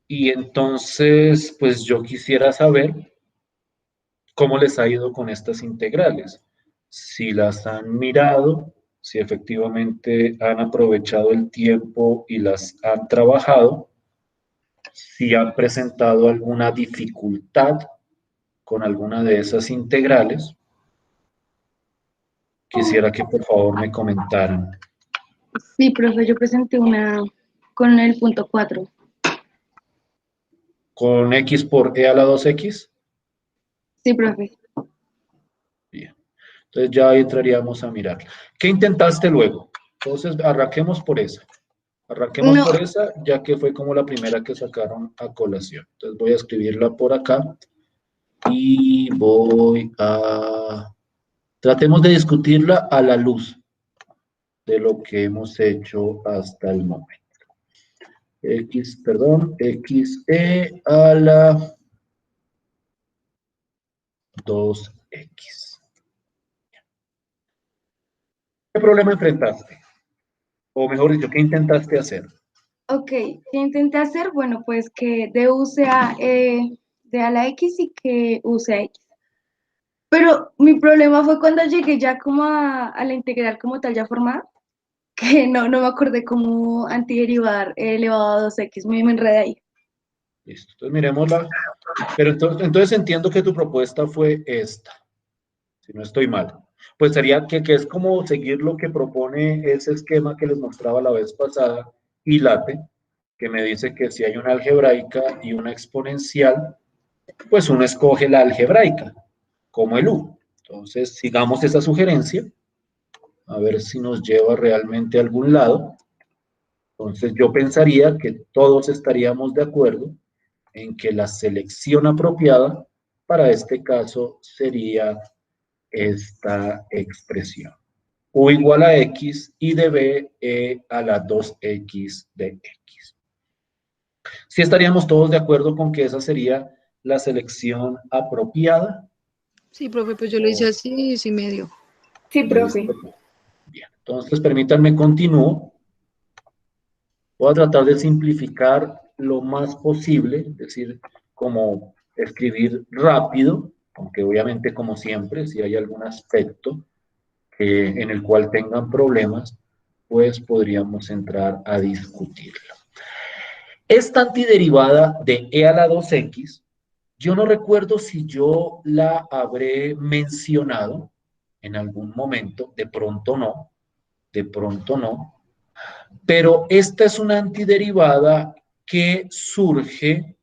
Y entonces, pues yo quisiera saber cómo les ha ido con estas integrales. Si las han mirado, si efectivamente han aprovechado el tiempo y las han trabajado, si han presentado alguna dificultad con alguna de esas integrales, quisiera que por favor me comentaran. Sí, profe, yo presenté una con el punto 4. ¿Con x por e a la 2x? Sí, profe. Bien. Entonces ya entraríamos a mirar. ¿Qué intentaste luego? Entonces arranquemos por esa. Arranquemos No, por esa, ya que fue como la primera que sacaron a colación. Entonces voy a escribirla por acá y voy a... Tratemos de discutirla a la luz de lo que hemos hecho hasta el momento. XE a la 2x. ¿Qué problema enfrentaste? O mejor dicho, ¿qué intentaste hacer? ok. ¿Qué intenté hacer? Bueno, pues que D U sea D a la X y que U sea X. Pero mi problema fue cuando llegué ya como a la integral como tal ya formada, que no me acordé cómo antiderivar elevado a 2x, me enredé ahí. Listo, entonces miremosla. Pero entonces entiendo que tu propuesta fue esta, si no estoy mal. Pues sería que es como seguir lo que propone ese esquema que les mostraba la vez pasada, y late, que me dice que si hay una algebraica y una exponencial, pues uno escoge la algebraica, como el U. Entonces, sigamos esa sugerencia, a ver si nos lleva realmente a algún lado. Entonces, yo pensaría que todos estaríamos de acuerdo en que la selección apropiada para este caso sería esta expresión. U igual a X y de B a la 2X de X. ¿Sí estaríamos todos de acuerdo con que esa sería la selección apropiada? Sí, profe, pues yo lo hice así y sí me dio. Sí, profe. Listo. Bien, entonces permítanme continúo. Voy a tratar de simplificar lo más posible, es decir, como escribir rápido, aunque obviamente como siempre, si hay algún aspecto en el cual tengan problemas, pues podríamos entrar a discutirlo. Esta antiderivada de e a la 2x, yo no recuerdo si yo la habré mencionado en algún momento, de pronto no, pero esta es una antiderivada que surge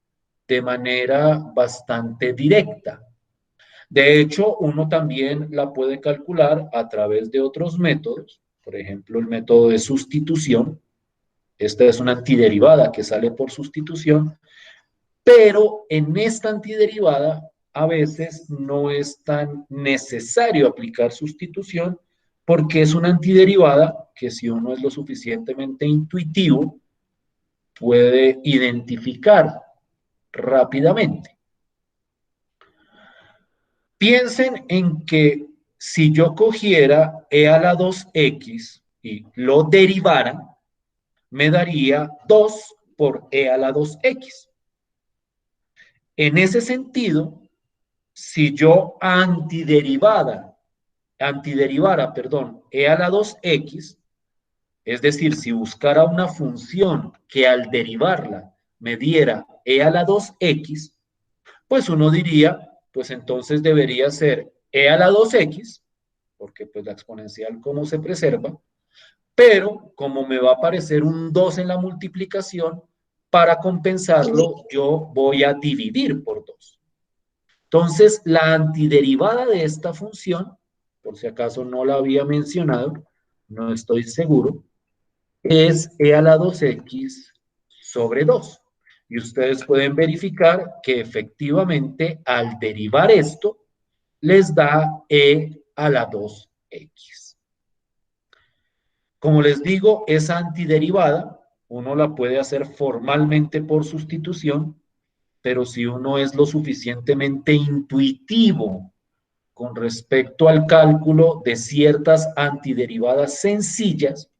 de manera bastante directa. De hecho, uno también la puede calcular a través de otros métodos, por ejemplo, el método de sustitución. Esta es una antiderivada que sale por sustitución, pero en esta antiderivada a veces no es tan necesario aplicar sustitución porque es una antiderivada que si uno es lo suficientemente intuitivo puede identificar rápidamente. Piensen en que si yo cogiera e a la 2x y lo derivara, me daría 2 por e a la 2x. En ese sentido, si yo e a la 2x, es decir, si buscara una función que al derivarla me diera e a la 2x, pues uno diría, pues entonces debería ser e a la 2x, porque pues la exponencial como se preserva, pero como me va a aparecer un 2 en la multiplicación, para compensarlo yo voy a dividir por 2. Entonces, la antiderivada de esta función, por si acaso no la había mencionado, no estoy seguro, es e a la 2x sobre 2. Y ustedes pueden verificar que efectivamente al derivar esto, les da e a la 2x. Como les digo, esa antiderivada uno la puede hacer formalmente por sustitución, pero si uno es lo suficientemente intuitivo con respecto al cálculo de ciertas antiderivadas sencillas,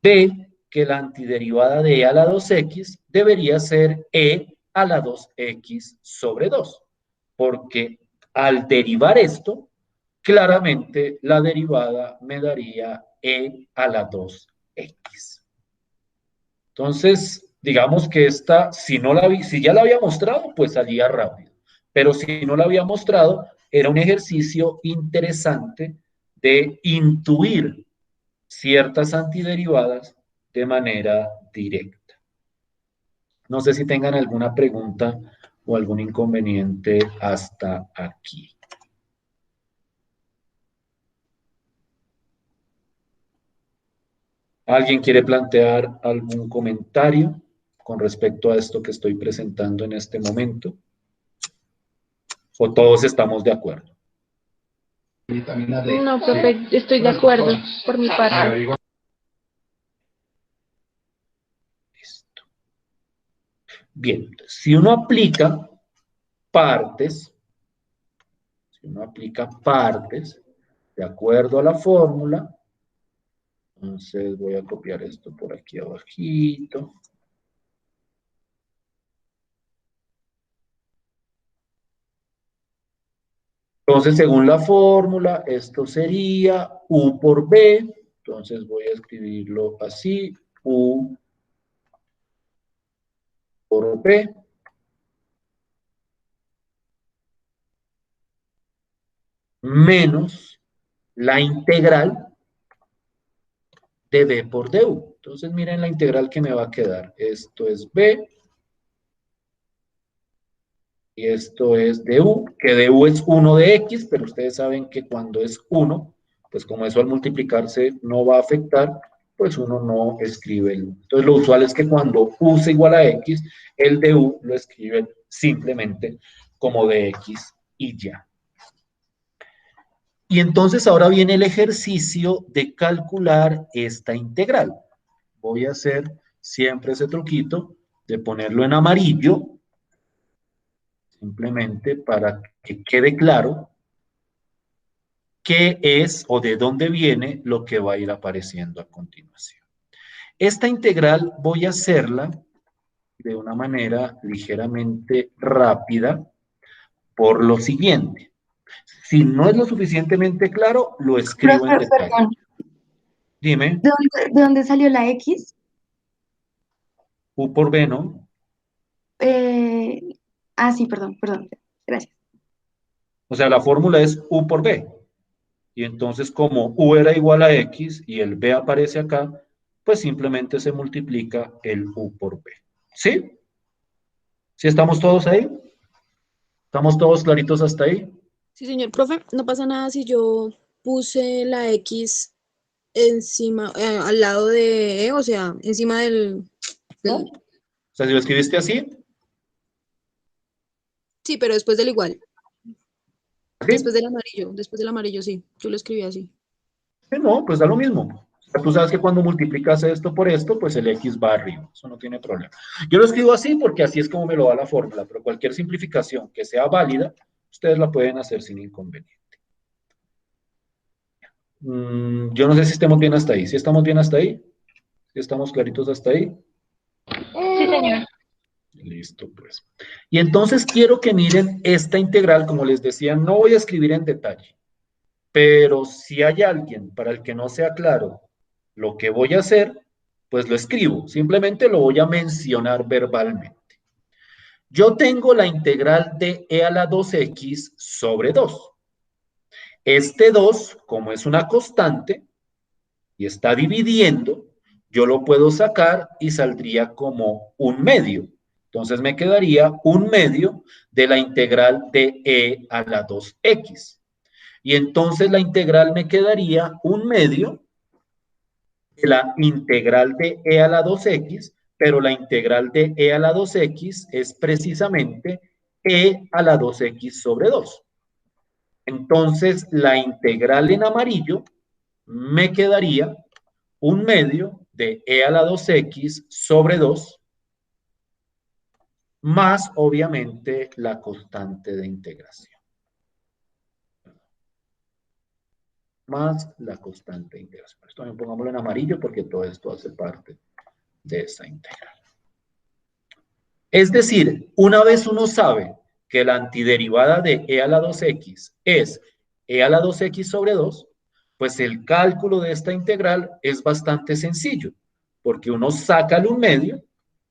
ve que la antiderivada de e a la 2x debería ser e a la 2x sobre 2, porque al derivar esto, claramente la derivada me daría e a la 2x. Entonces, digamos que esta, si ya la había mostrado, pues salía rápido. Pero si no la había mostrado, era un ejercicio interesante de intuir ciertas antiderivadas de manera directa. No sé si tengan alguna pregunta o algún inconveniente hasta aquí. ¿Alguien quiere plantear algún comentario con respecto a esto que estoy presentando en este momento? ¿O todos estamos de acuerdo? No, profe, estoy de acuerdo por mi parte. Listo. Bien, si uno aplica partes, de acuerdo a la fórmula, entonces voy a copiar esto por aquí abajito. Entonces, según la fórmula, esto sería U por B. Entonces voy a escribirlo así, U por B. Menos la integral de B por du. Entonces, miren la integral que me va a quedar. Esto es B. Y esto es du, que du es 1 de x, pero ustedes saben que cuando es 1, pues como eso al multiplicarse no va a afectar, pues uno no escribe el u. Entonces lo usual es que cuando u es igual a x, el du lo escriben simplemente como dx y ya. Y entonces ahora viene el ejercicio de calcular esta integral. Voy a hacer siempre ese truquito de ponerlo en amarillo, simplemente para que quede claro qué es o de dónde viene lo que va a ir apareciendo a continuación. Esta integral voy a hacerla de una manera ligeramente rápida por lo siguiente. Si no es lo suficientemente claro, lo escribo en Profe, detalle. perdón, Dime, de dónde salió la X? U por B, ¿no? Eh, sí, perdón, gracias. O sea, la fórmula es U por B. Y entonces, como U era igual a X y el B aparece acá, pues simplemente se multiplica el U por B. ¿Sí? ¿Sí estamos todos ahí? ¿Estamos todos claritos hasta ahí? Sí, señor profe, no pasa nada si yo puse la X encima, al lado de E, o sea, encima ¿No? del... O sea, si lo escribiste así, Sí, pero después del igual, ¿sí? después del amarillo, sí, yo lo escribí así. No, pues da lo mismo. O sea, tú sabes que cuando multiplicas esto por esto, pues el X va arriba. Eso no tiene problema. Yo lo escribo así porque así es como me lo da la fórmula, pero cualquier simplificación que sea válida, ustedes la pueden hacer sin inconveniente. Yo no sé si estemos bien hasta ahí. ¿Sí estamos bien hasta ahí? ¿Sí estamos claritos hasta ahí? Sí, señor. Listo, pues. Y entonces quiero que miren esta integral, como les decía, no voy a escribir en detalle, pero si hay alguien para el que no sea claro lo que voy a hacer, pues lo escribo, simplemente lo voy a mencionar verbalmente. Yo tengo la integral de e a la 2x sobre 2. Este 2, como es una constante y está dividiendo, yo lo puedo sacar y saldría como un medio. Entonces me quedaría un medio de la integral de e a la 2x. Y entonces la integral me quedaría un medio de la integral de e a la 2x, pero la integral de e a la 2x es precisamente e a la 2x sobre 2. Entonces la integral en amarillo me quedaría un medio de e a la 2x sobre 2 más obviamente la constante de integración. Más la constante de integración. Esto también pongámoslo en amarillo porque todo esto hace parte de esta integral. Es decir, una vez uno sabe que la antiderivada de e a la 2x es e a la 2x sobre 2, pues el cálculo de esta integral es bastante sencillo, porque uno saca el 1/2,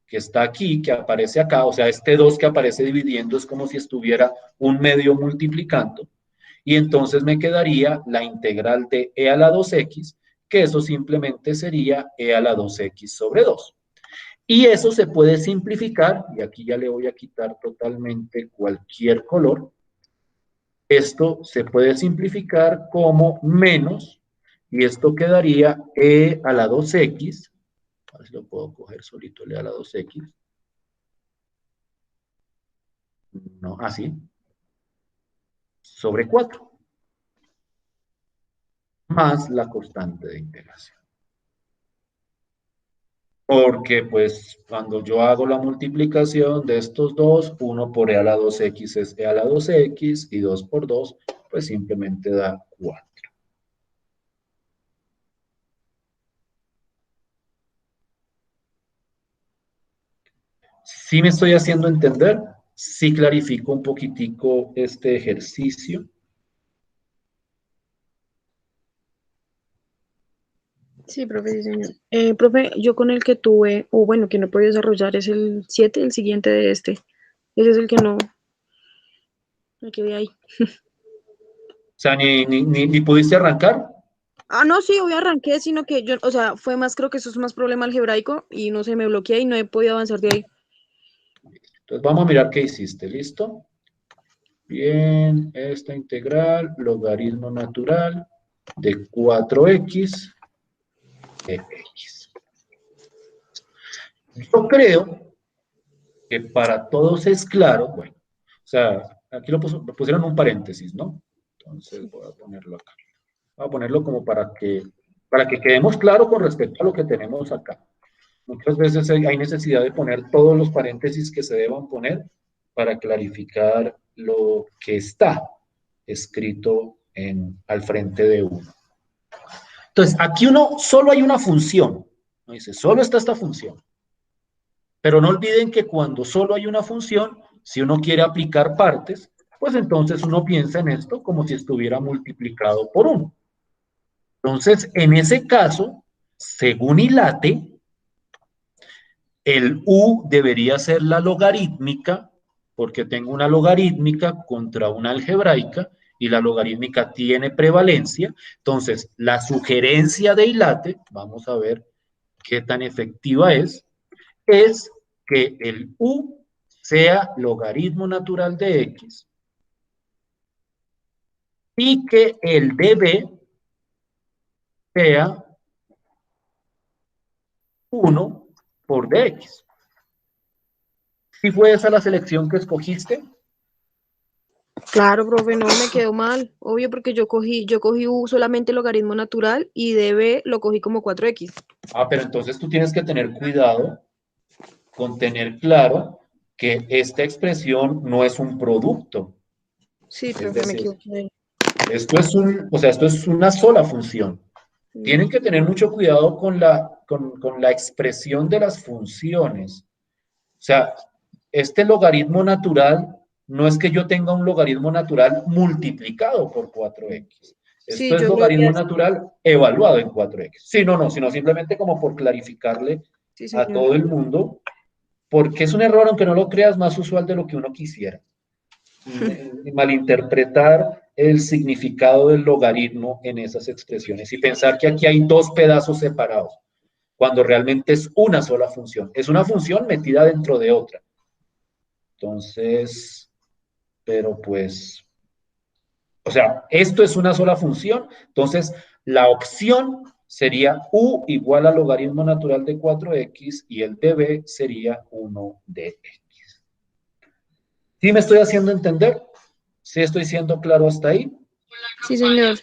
que está aquí, que aparece acá, o sea, este 2 que aparece dividiendo es como si estuviera 1/2 multiplicando, y entonces me quedaría la integral de e a la 2x, que eso simplemente sería e a la 2x sobre 2. Y eso se puede simplificar, y aquí ya le voy a quitar totalmente cualquier color. Esto se puede simplificar como menos, y esto quedaría e a la 2x, a ver si lo puedo coger solito, e a la 2x. No, así. Sobre 4. Más la constante de integración. Porque, pues, cuando yo hago la multiplicación de estos dos, 1 por e a la 2x es e a la 2x, y 2 por 2, pues simplemente da 4. ¿Sí me estoy haciendo entender? ¿Sí clarifico un poquitico este ejercicio? Sí, profe, sí, señor. Profe, yo con el que tuve, o bueno, que no he podido desarrollar es el 7, el siguiente de este. Ese es el que no, me quedé ahí. O sea, ni pudiste arrancar. Ah, no, sí, hoy arranqué, sino que yo, o sea, fue más, creo que eso es más problema algebraico y no sé, me bloqueé y no he podido avanzar de ahí. Entonces vamos a mirar qué hiciste, ¿listo? Bien, esta integral, logaritmo natural de 4x de x. Yo creo que para todos es claro, bueno, o sea, aquí lo pusieron un paréntesis, ¿no? Entonces voy a ponerlo acá. Voy a ponerlo como para que quedemos claro con respecto a lo que tenemos acá. Muchas veces hay necesidad de poner todos los paréntesis que se deban poner para clarificar lo que está escrito al frente de uno. Entonces, aquí solo hay una función. ¿No? Dice, solo está esta función. Pero no olviden que cuando solo hay una función, si uno quiere aplicar partes, pues entonces uno piensa en esto como si estuviera multiplicado por 1. Entonces, en ese caso, según ILATE, el U debería ser la logarítmica, porque tengo una logarítmica contra una algebraica, y la logarítmica tiene prevalencia. Entonces, la sugerencia de ILATE, vamos a ver qué tan efectiva es que el U sea logaritmo natural de X y que el dB sea 1 por dx. ¿Sí fue esa la selección que escogiste? Claro, profe, no me quedó mal. Obvio, porque yo cogí U solamente logaritmo natural y dB lo cogí como 4x. Ah, pero entonces tú tienes que tener cuidado con tener claro que esta expresión no es un producto. Sí, Es profe, me decir, equivoqué. esto es una sola función. Tienen que tener mucho cuidado con la expresión de las funciones. O sea, este logaritmo natural no es que yo tenga un logaritmo natural multiplicado por 4x. Sí, Esto es yo lo vi logaritmo así. natural evaluado en 4x. Sí, no, sino simplemente como por clarificarle Sí, a señor. todo el mundo, porque es un error, aunque no lo creas, más usual de lo que uno quisiera. Malinterpretar el significado del logaritmo en esas expresiones y pensar que aquí hay dos pedazos separados, cuando realmente es una sola función. Es una función metida dentro de otra. Entonces, pero pues, o sea, esto es una sola función, entonces la opción sería u igual al logaritmo natural de 4x y el db sería 1 de x. ¿Sí me estoy haciendo entender? ¿Sí estoy siendo claro hasta ahí? Sí, señor.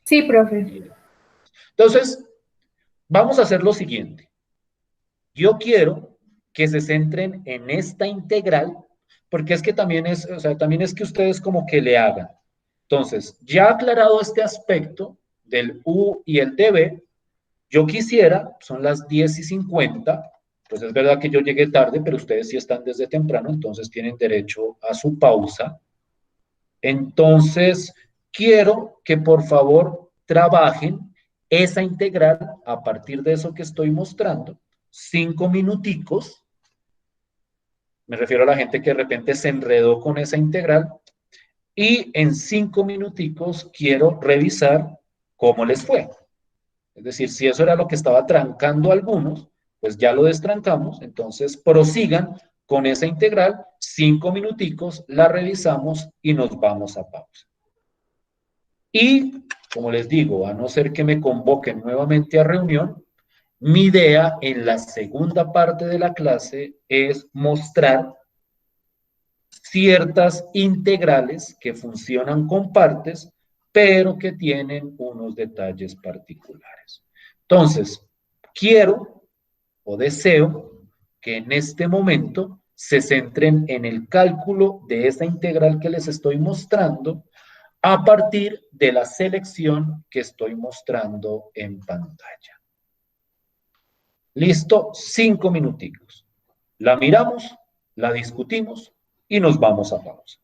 Sí, profe. Entonces, vamos a hacer lo siguiente. Yo quiero que se centren en esta integral, porque es que también es, o sea, también es que ustedes como que le hagan. Entonces, ya aclarado este aspecto del U y el dB, yo quisiera, son las 10:50, Pues es verdad que yo llegué tarde, pero ustedes sí están desde temprano, entonces tienen derecho a su pausa. Entonces, quiero que por favor trabajen esa integral a partir de eso que estoy mostrando, 5 minuticos. Me refiero a la gente que de repente se enredó con esa integral y en 5 minuticos quiero revisar cómo les fue. Es decir, si eso era lo que estaba trancando a algunos, pues ya lo destrancamos, entonces prosigan con esa integral, 5 minuticos, la revisamos y nos vamos a pausa. Y, como les digo, a no ser que me convoquen nuevamente a reunión, mi idea en la segunda parte de la clase es mostrar ciertas integrales que funcionan con partes, pero que tienen unos detalles particulares. Entonces, quiero o deseo que en este momento se centren en el cálculo de esa integral que les estoy mostrando a partir de la selección que estoy mostrando en pantalla. Listo, 5 minuticos. La miramos, la discutimos y nos vamos a pausa.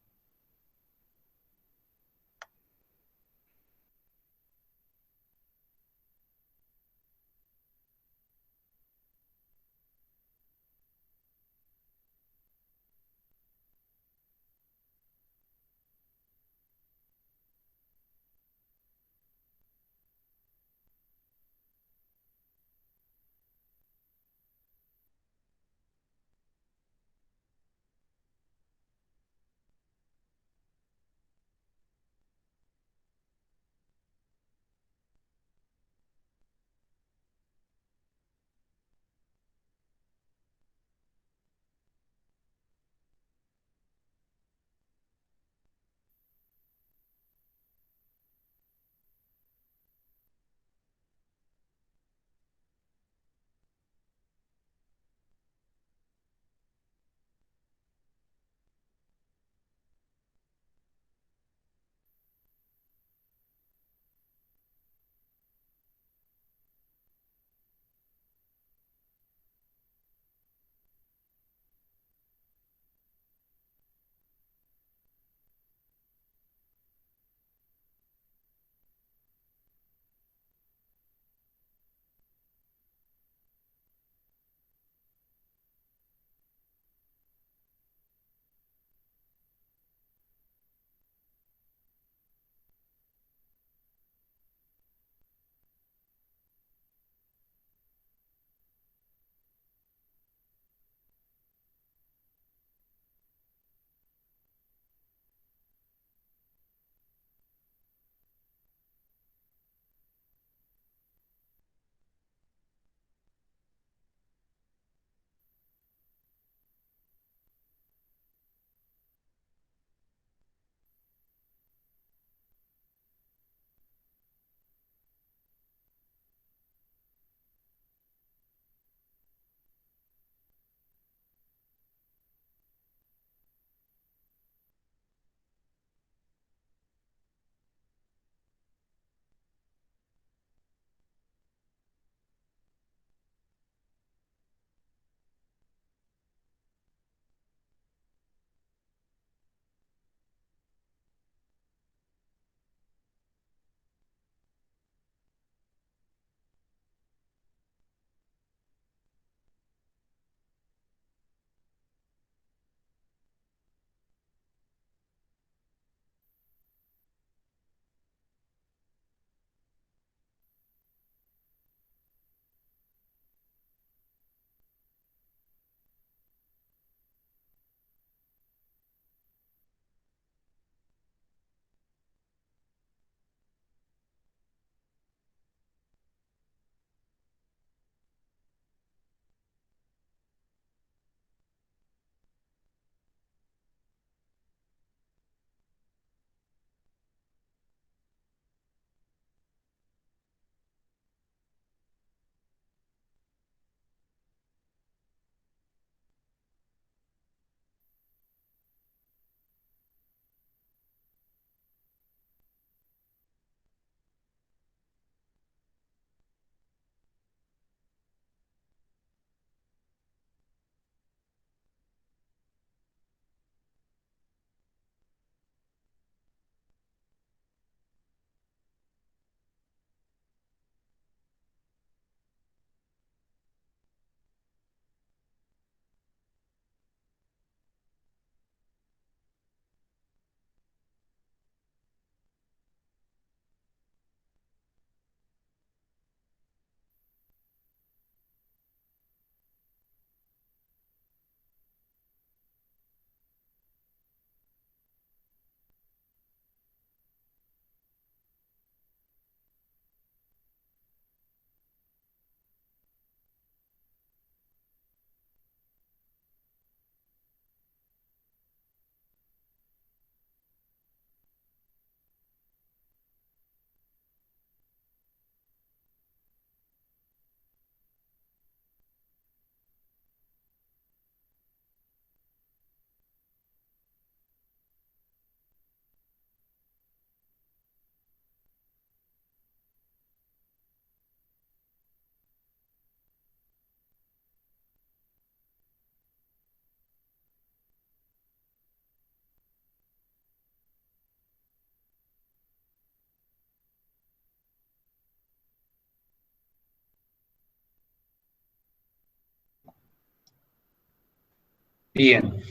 Bien.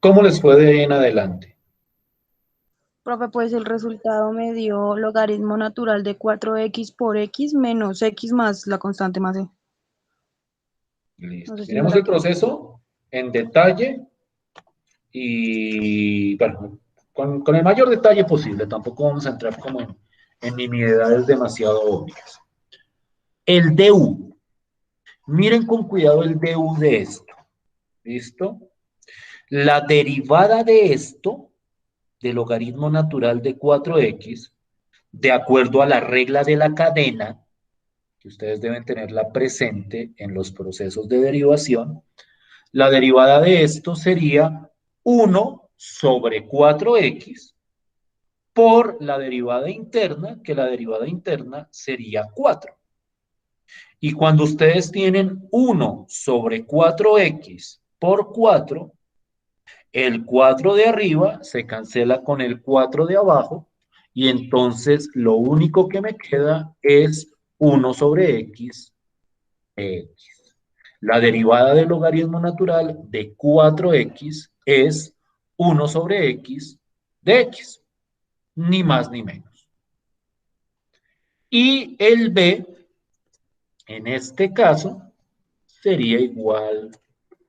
¿Cómo les fue de ahí en adelante? Profe, pues el resultado me dio logaritmo natural de 4x por x menos x más la constante más e. Listo. No sé si me Miremos la el entiendo. proceso en detalle y, bueno, con el mayor detalle posible. Tampoco vamos a entrar como en nimiedades demasiado obvias. El du. Miren con cuidado el du de esto. ¿Listo? La derivada de esto, del logaritmo natural de 4x, de acuerdo a la regla de la cadena, que ustedes deben tenerla presente en los procesos de derivación, la derivada de esto sería 1/4x por la derivada interna, que la derivada interna sería 4. Y cuando ustedes tienen 1/4x por 4, el 4 de arriba se cancela con el 4 de abajo y entonces lo único que me queda es 1/x de x. La derivada del logaritmo natural de 4x es 1/x de x, ni más ni menos. Y el b, en este caso, sería igual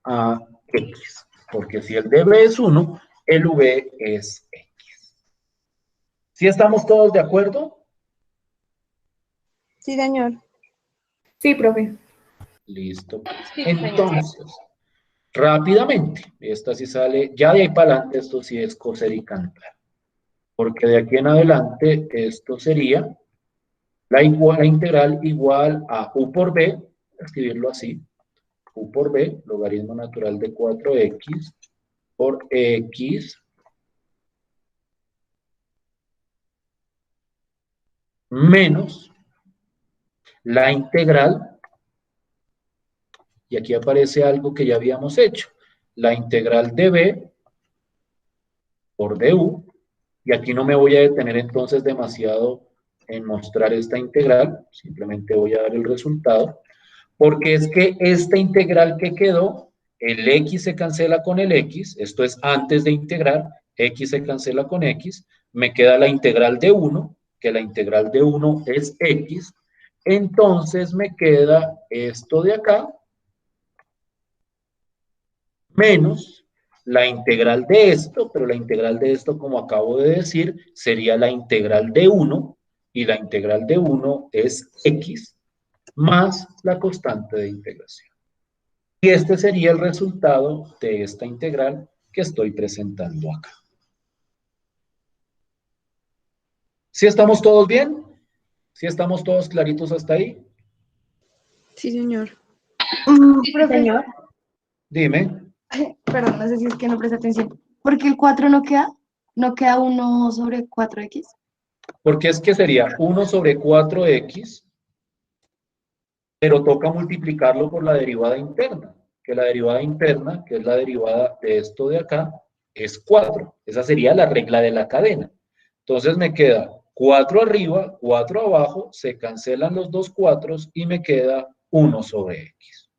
a x, porque si el de b es 1, el v es x. ¿Sí estamos todos de acuerdo? Sí, señor. Sí, profe. Listo, pues. Sí, señor. Entonces, rápidamente, esta sí sale, ya de ahí para adelante esto sí es coser y cantar, porque de aquí en adelante esto sería la integral igual a u por b, escribirlo así, u por b, logaritmo natural de 4x por x menos la integral, y aquí aparece algo que ya habíamos hecho, la integral de b por du, y aquí no me voy a detener entonces demasiado en mostrar esta integral, simplemente voy a dar el resultado, porque es que esta integral que quedó, el x se cancela con el x, esto es antes de integrar, x se cancela con x, me queda la integral de 1, que la integral de 1 es x, entonces me queda esto de acá, menos la integral de esto, pero la integral de esto, como acabo de decir, sería la integral de 1, y la integral de 1 es x, más la constante de integración. Y este sería el resultado de esta integral que estoy presentando acá. ¿Sí estamos todos bien? ¿Sí estamos todos claritos hasta ahí? Sí, señor. Sí, Profe, señor. Dime. perdón, no sé si es que no presta atención. ¿Por qué el 4 no queda? ¿No queda 1/4x? Porque es que sería 1/4x, pero toca multiplicarlo por la derivada interna, que la derivada interna, que es la derivada de esto de acá, es 4. Esa sería la regla de la cadena. Entonces me queda 4 arriba, 4 abajo, se cancelan los dos 4 y me queda 1/x.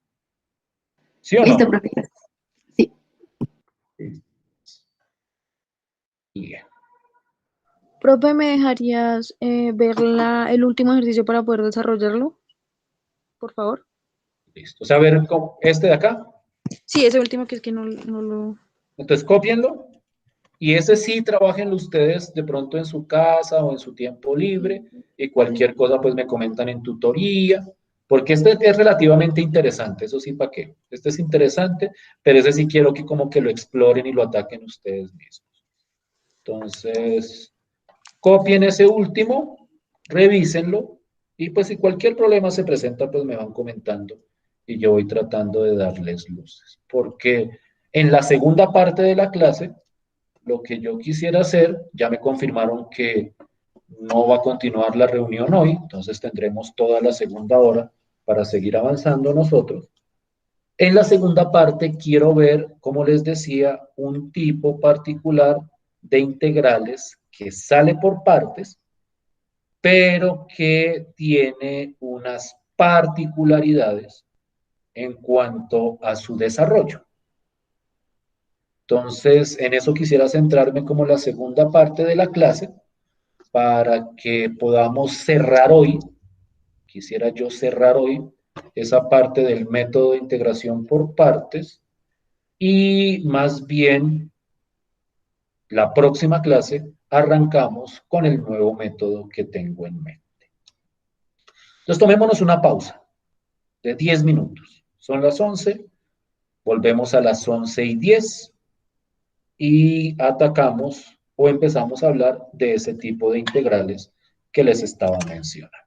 ¿Sí o Listo, no? profe. Sí. Bien. Profe, ¿me dejarías ver el último ejercicio para poder desarrollarlo? Por favor. Listo. O sea, a ver, este de acá. Sí, ese último que es que no lo... Entonces, cópienlo. Y ese sí, trabajenlo ustedes de pronto en su casa o en su tiempo libre. Y cualquier cosa, pues me comentan en tutoría. Porque este es relativamente interesante. Eso sí, ¿para qué? Este es interesante, pero ese sí quiero que como que lo exploren y lo ataquen ustedes mismos. Entonces, copien ese último, revísenlo. Y pues si cualquier problema se presenta, pues me van comentando y yo voy tratando de darles luces. Porque en la segunda parte de la clase, lo que yo quisiera hacer, ya me confirmaron que no va a continuar la reunión hoy, entonces tendremos toda la segunda hora para seguir avanzando nosotros. En la segunda parte quiero ver, como les decía, un tipo particular de integrales que sale por partes, pero que tiene unas particularidades en cuanto a su desarrollo. Entonces, en eso quisiera centrarme como la segunda parte de la clase para que podamos cerrar hoy, quisiera yo cerrar hoy esa parte del método de integración por partes y más bien la próxima clase arrancamos con el nuevo método que tengo en mente. Entonces, tomémonos una pausa de 10 minutos. Son las 11, volvemos a las 11:10 y atacamos o empezamos a hablar de ese tipo de integrales que les estaba mencionando.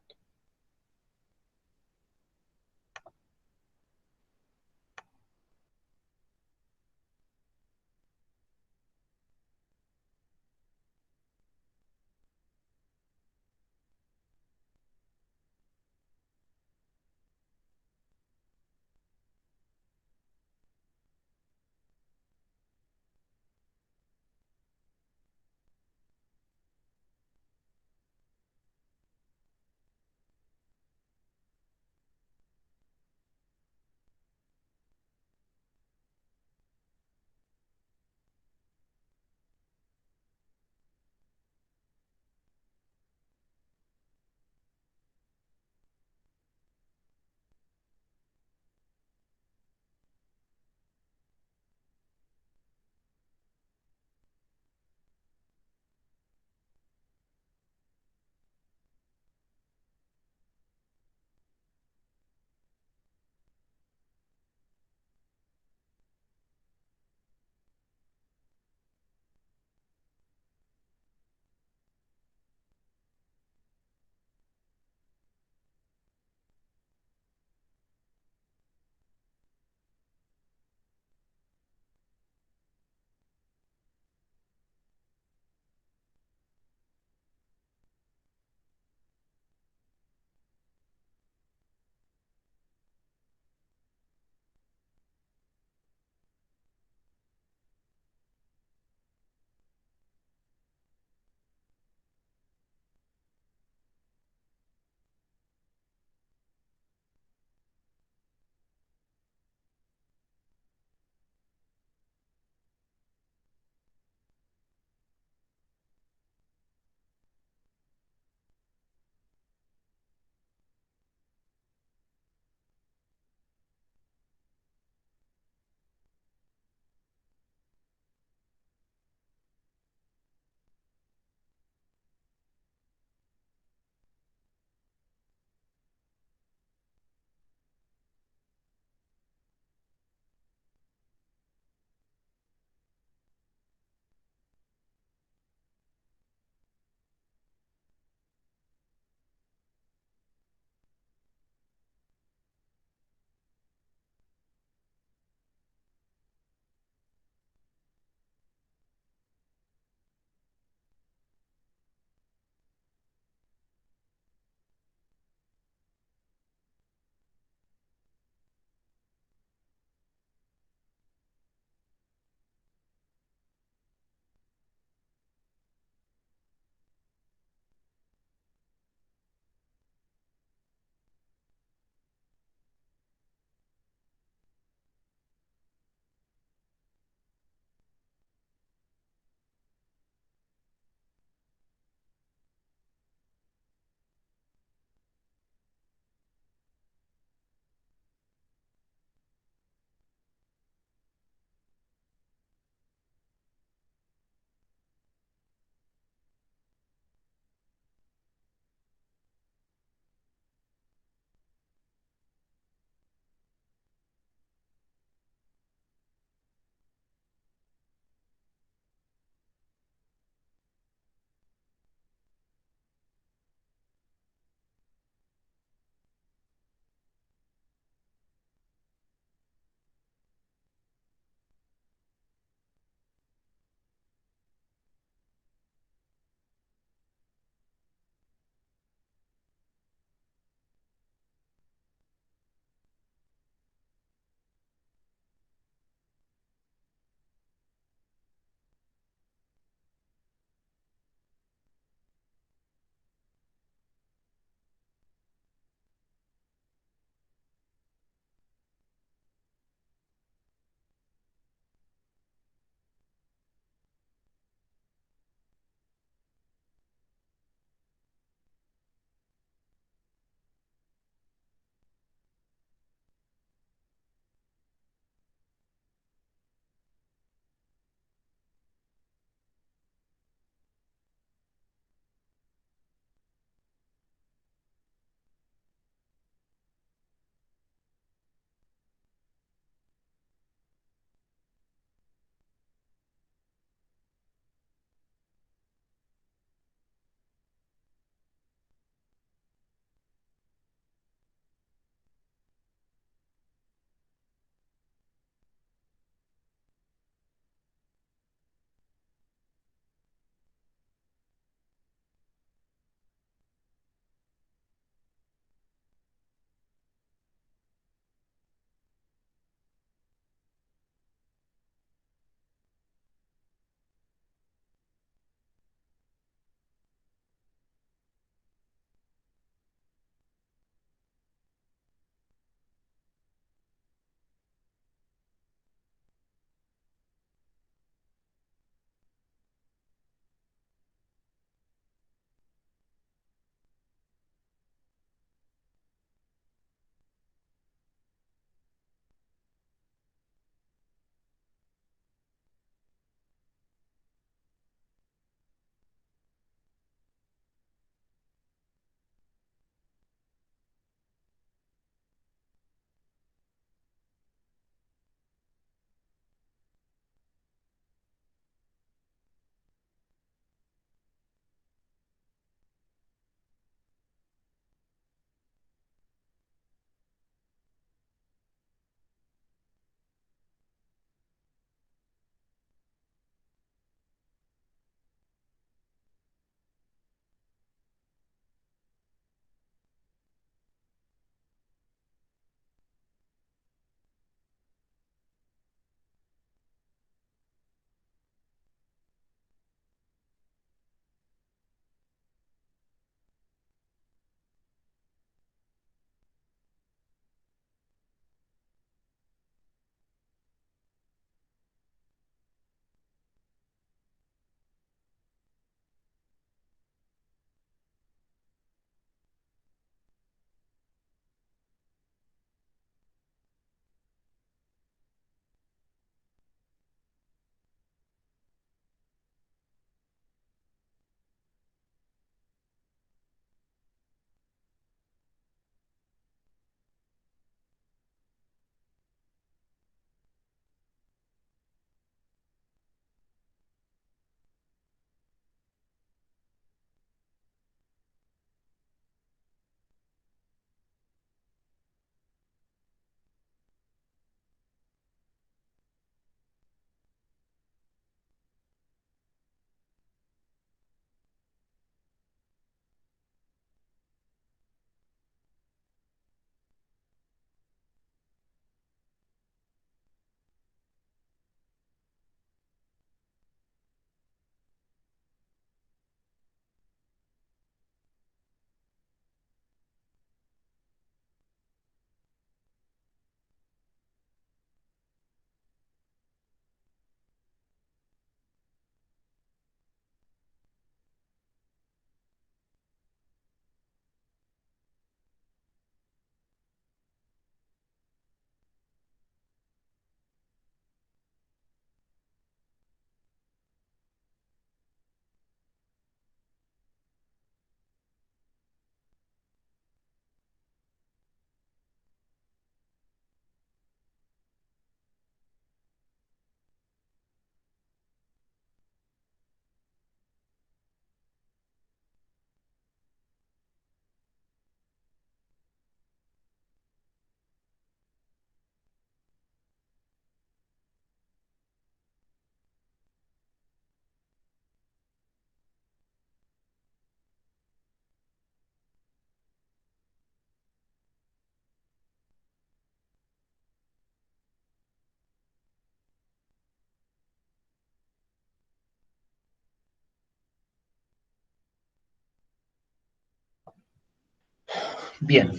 Bien.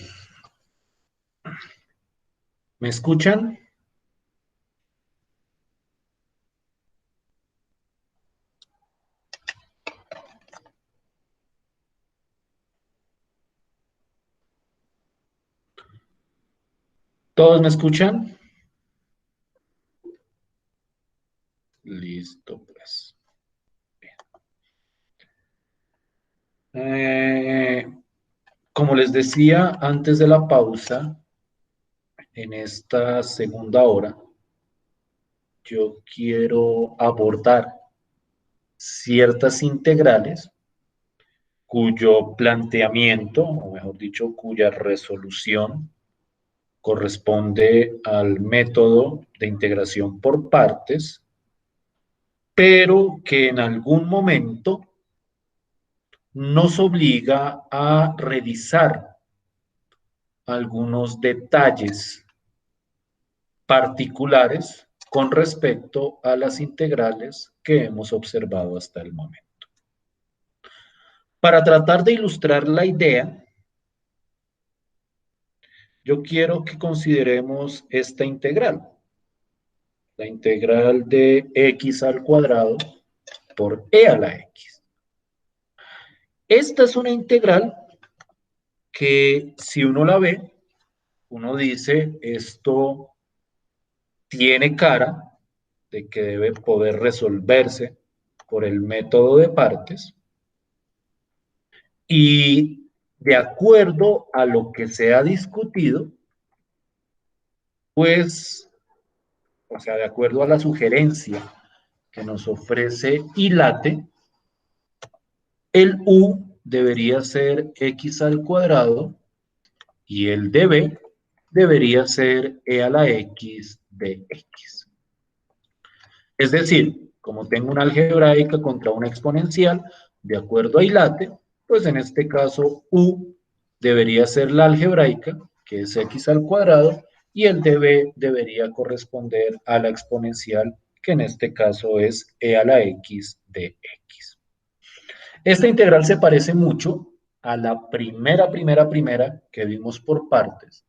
¿Me escuchan? ¿Todos me escuchan? Listo, pues. Bien. Como les decía antes de la pausa, en esta segunda hora, yo quiero abordar ciertas integrales cuyo planteamiento, o mejor dicho, cuya resolución corresponde al método de integración por partes, pero que en algún momento nos obliga a revisar algunos detalles particulares con respecto a las integrales que hemos observado hasta el momento. Para tratar de ilustrar la idea, yo quiero que consideremos esta integral, la integral de x al cuadrado por e a la x. Esta es una integral que si uno la ve, uno dice, esto tiene cara de que debe poder resolverse por el método de partes y de acuerdo a lo que se ha discutido, pues, o sea, de acuerdo a la sugerencia que nos ofrece ILATE, el u debería ser x al cuadrado y el db debería ser e a la x de x. Es decir, como tengo una algebraica contra una exponencial, de acuerdo a ILATE, pues en este caso u debería ser la algebraica, que es x al cuadrado, y el db debería corresponder a la exponencial, que en este caso es e a la x de x. Esta integral se parece mucho a la primera que vimos por partes,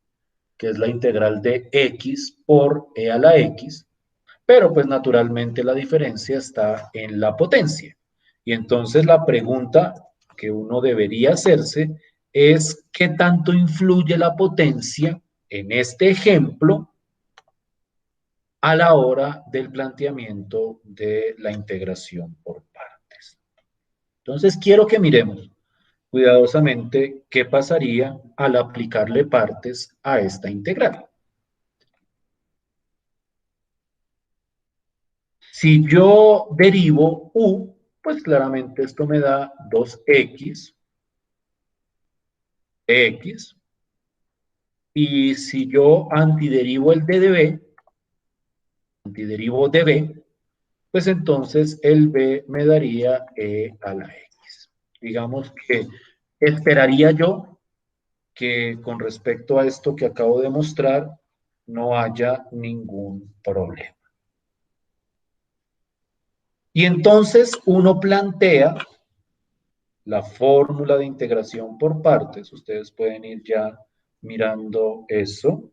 que es la integral de x por e a la x, pero pues naturalmente la diferencia está en la potencia. Y entonces la pregunta que uno debería hacerse es ¿qué tanto influye la potencia en este ejemplo a la hora del planteamiento de la integración por partes? Entonces quiero que miremos cuidadosamente qué pasaría al aplicarle partes a esta integral. Si yo derivo u, pues claramente esto me da 2x de x. Y si yo antiderivo el de db, antiderivo db, pues entonces el b me daría e a la x. Digamos que esperaría yo que con respecto a esto que acabo de mostrar no haya ningún problema. Y entonces uno plantea la fórmula de integración por partes. Ustedes pueden ir ya mirando eso.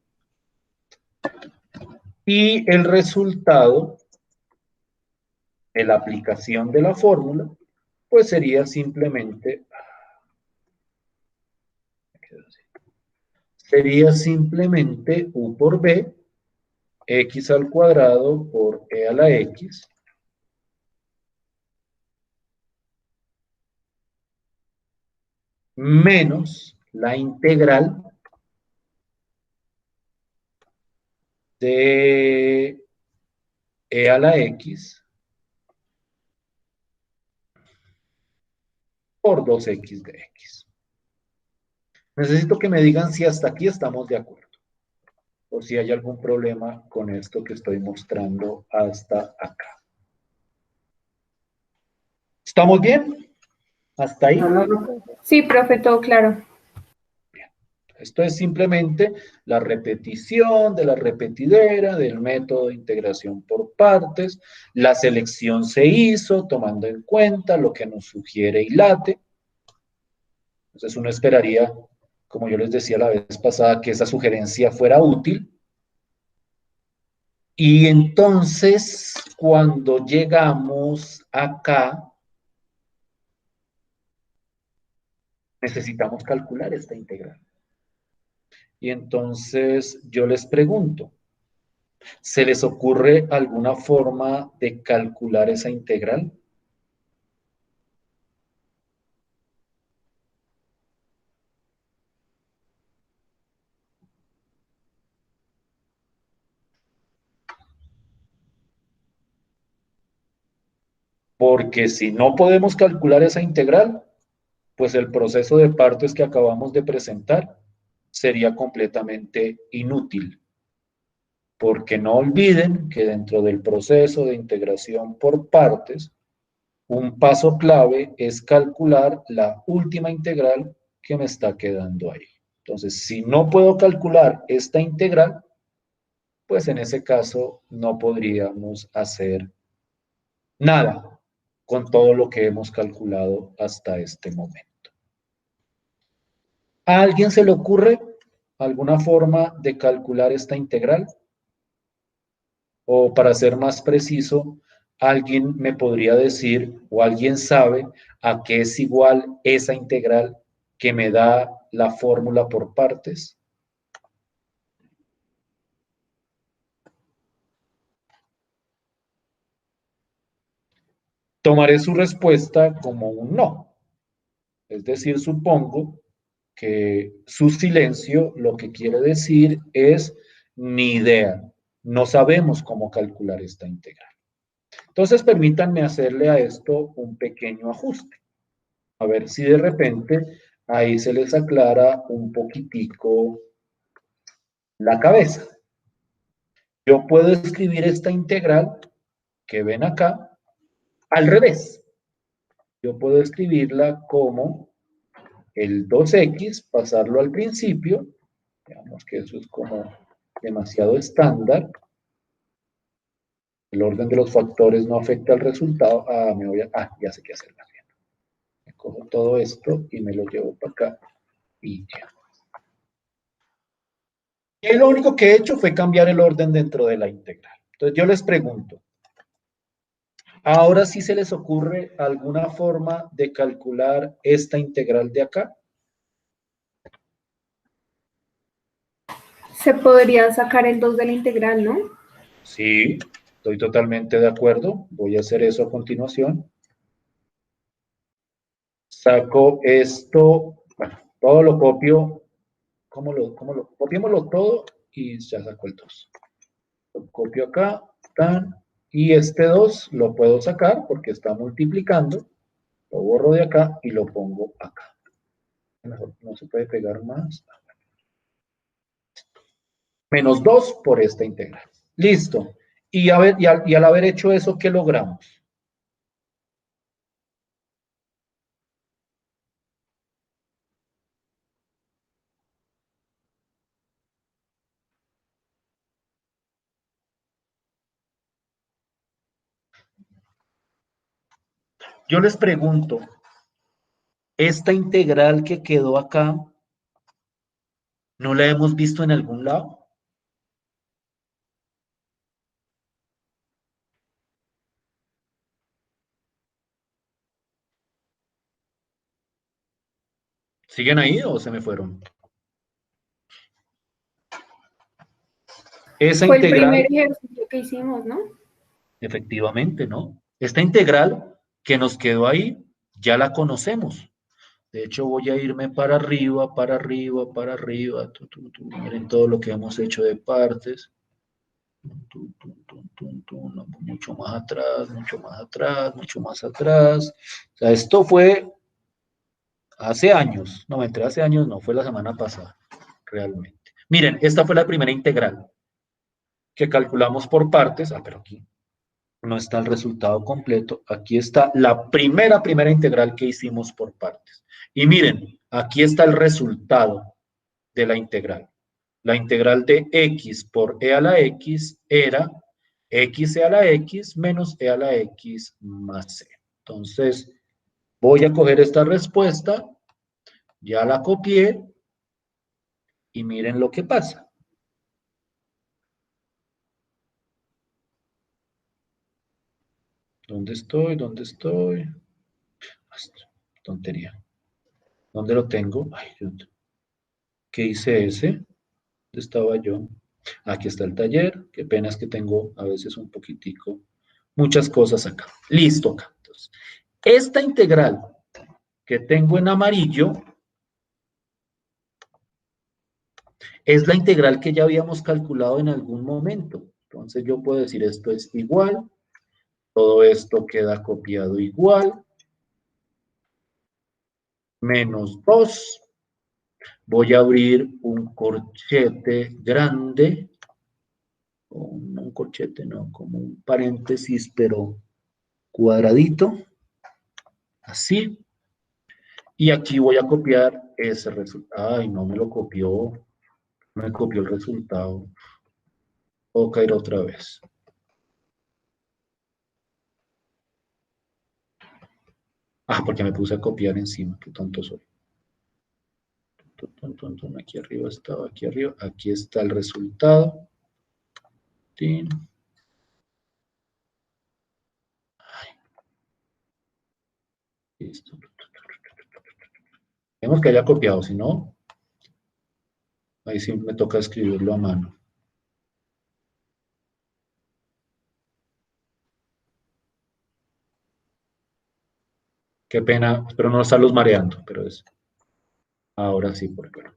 Y el resultado de la aplicación de la fórmula, pues sería simplemente u por b, x al cuadrado por e a la x, menos la integral de e a la x por 2x de x. Necesito que me digan si hasta aquí estamos de acuerdo, o si hay algún problema con esto que estoy mostrando hasta acá. ¿Estamos bien? ¿Hasta ahí? Sí, profe, todo claro. Esto es simplemente la repetición de la repetidera del método de integración por partes. La selección se hizo tomando en cuenta lo que nos sugiere ILATE. Entonces uno esperaría como yo les decía la vez pasada, que esa sugerencia fuera útil. Y entonces, cuando llegamos acá, necesitamos calcular esta integral. Y entonces yo les pregunto, ¿se les ocurre alguna forma de calcular esa integral? Porque si no podemos calcular esa integral, pues el proceso de partes que acabamos de presentar sería completamente inútil. Porque no olviden que dentro del proceso de integración por partes, un paso clave es calcular la última integral que me está quedando ahí. Entonces, si no puedo calcular esta integral, pues en ese caso no podríamos hacer nada con todo lo que hemos calculado hasta este momento. ¿A alguien se le ocurre alguna forma de calcular esta integral? O para ser más preciso, alguien me podría decir o alguien sabe a qué es igual esa integral que me da la fórmula por partes. Tomaré su respuesta como un no. Es decir, supongo que su silencio lo que quiere decir es ni idea. No sabemos cómo calcular esta integral. Entonces, permítanme hacerle a esto un pequeño ajuste. A ver si de repente ahí se les aclara un poquitico la cabeza. Yo puedo escribir esta integral que ven acá al revés. Yo puedo escribirla como el 2x, pasarlo al principio. Digamos que eso es como demasiado estándar. El orden de los factores no afecta al resultado. Ya sé qué hacer más bien. Me cojo todo esto y me lo llevo para acá y ya. Y lo único que he hecho fue cambiar el orden dentro de la integral. Entonces yo les pregunto, ¿ahora sí se les ocurre alguna forma de calcular esta integral de acá? Se podría sacar el 2 de la integral, ¿no? Sí, estoy totalmente de acuerdo. Voy a hacer eso a continuación. Saco esto, bueno, todo lo copio. Copiémoslo todo y ya saco el 2. Lo copio acá, tan, y este 2 lo puedo sacar porque está multiplicando. Lo borro de acá y lo pongo acá. Mejor no se puede pegar más. Menos 2 por esta integral. Listo. Y al haber hecho eso, ¿qué logramos? Yo les pregunto, ¿esta integral que quedó acá, no la hemos visto en algún lado? ¿Siguen ahí o se me fueron? Esa Fue el integral, primer ejercicio que hicimos, ¿no? efectivamente, ¿no? Esta integral que nos quedó ahí, ya la conocemos. De hecho, voy a irme para arriba, para arriba, para arriba. Miren todo lo que hemos hecho de partes. Mucho más atrás, mucho más atrás, mucho más atrás. O sea, esto fue hace años. No, entre hace años no, fue la semana pasada, realmente. Miren, esta fue la primera integral que calculamos por partes. Pero aquí no está el resultado completo. Aquí está la primera integral que hicimos por partes. Y miren, aquí está el resultado de la integral. La integral de x por e a la x era x e a la x menos e a la x más c. Entonces, voy a coger esta respuesta, ya la copié, y miren lo que pasa. ¿Dónde estoy? ¿Dónde estoy? Tontería. ¿Dónde lo tengo? Ay, ¿qué hice ese? ¿Dónde estaba yo? Aquí está el taller. Qué pena es que tengo a veces un poquitico, muchas cosas acá. Listo acá. Entonces, esta integral que tengo en amarillo es la integral que ya habíamos calculado en algún momento. Entonces yo puedo decir esto es igual, todo esto queda copiado igual, menos 2. Voy a abrir un corchete grande, o no un corchete, no, como un paréntesis, pero cuadradito, así. Y aquí voy a copiar ese resultado. Ay, no me lo copió, no me copió el resultado. Voy a caer otra vez. Ah, porque me puse a copiar encima, qué tonto soy. Aquí arriba estaba, aquí arriba, aquí está el resultado. Tin. Listo. Vemos que haya copiado, si no, ahí sí me toca escribirlo a mano. Qué pena, espero no estarlos mareando, pero es. Ahora sí, por ejemplo.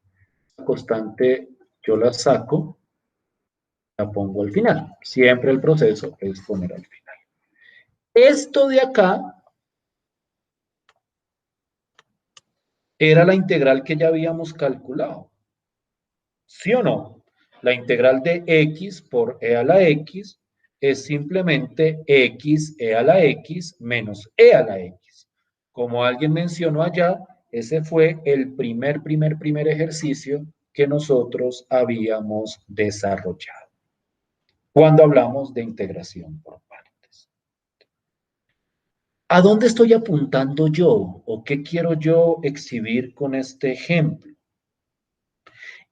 La constante yo la saco, la pongo al final. Siempre el proceso es poner al final. Esto de acá era la integral que ya habíamos calculado. ¿Sí o no? La integral de x por e a la x es simplemente x e a la x menos e a la x. Como alguien mencionó allá, ese fue el primer ejercicio que nosotros habíamos desarrollado cuando hablamos de integración por partes. ¿A dónde estoy apuntando yo o qué quiero yo exhibir con este ejemplo?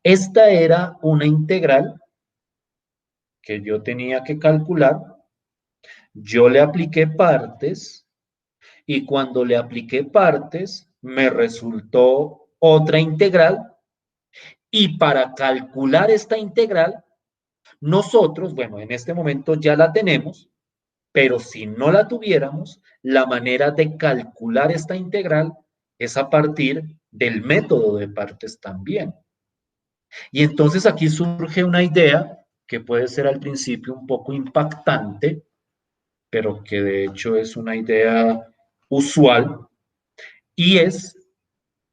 Esta era una integral que yo tenía que calcular, yo le apliqué partes y cuando le apliqué partes me resultó otra integral y para calcular esta integral nosotros, bueno, en este momento ya la tenemos, pero si no la tuviéramos, la manera de calcular esta integral es a partir del método de partes también. Y entonces aquí surge una idea que puede ser al principio un poco impactante, pero que de hecho es una idea usual, y es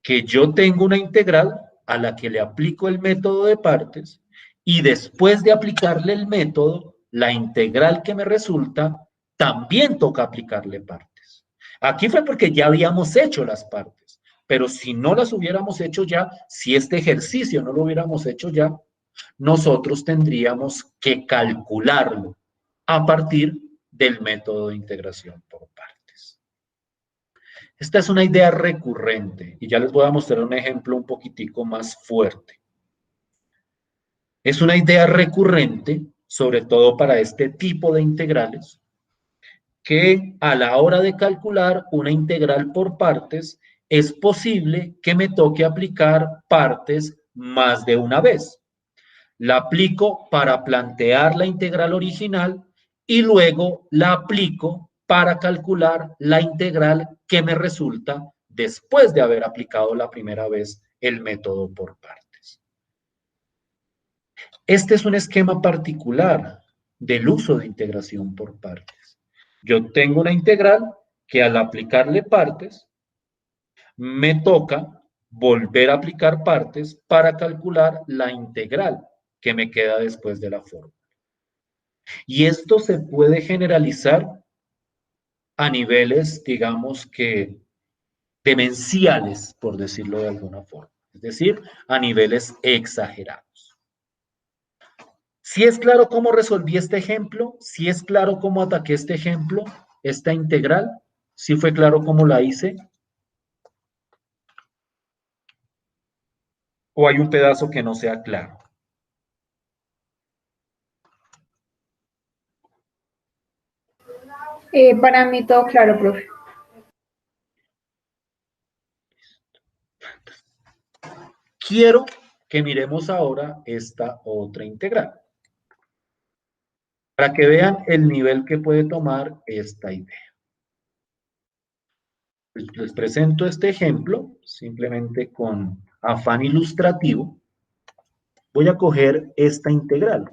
que yo tengo una integral a la que le aplico el método de partes, y después de aplicarle el método, la integral que me resulta, también toca aplicarle partes. Aquí fue porque ya habíamos hecho las partes, pero si no las hubiéramos hecho ya, si este ejercicio no lo hubiéramos hecho ya, nosotros tendríamos que calcularlo a partir del método de integración por partes. Esta es una idea recurrente y ya les voy a mostrar un ejemplo un poquitico más fuerte. Es una idea recurrente, sobre todo para este tipo de integrales, que a la hora de calcular una integral por partes, es posible que me toque aplicar partes más de una vez. La aplico para plantear la integral original y luego la aplico para calcular la integral que me resulta después de haber aplicado la primera vez el método por partes. Este es un esquema particular del uso de integración por partes. Yo tengo una integral que al aplicarle partes me toca volver a aplicar partes para calcular la integral que me queda después de la fórmula. Y esto se puede generalizar a niveles, digamos que demenciales, por decirlo de alguna forma. Es decir, a niveles exagerados. Si es claro cómo resolví este ejemplo, si es claro cómo ataqué este ejemplo, esta integral, si fue claro cómo la hice. ¿O hay un pedazo que no sea claro? Para mí todo claro, profe. Quiero que miremos ahora esta otra integral, para que vean el nivel que puede tomar esta idea. Les presento este ejemplo, simplemente con afán ilustrativo. Voy a coger esta integral,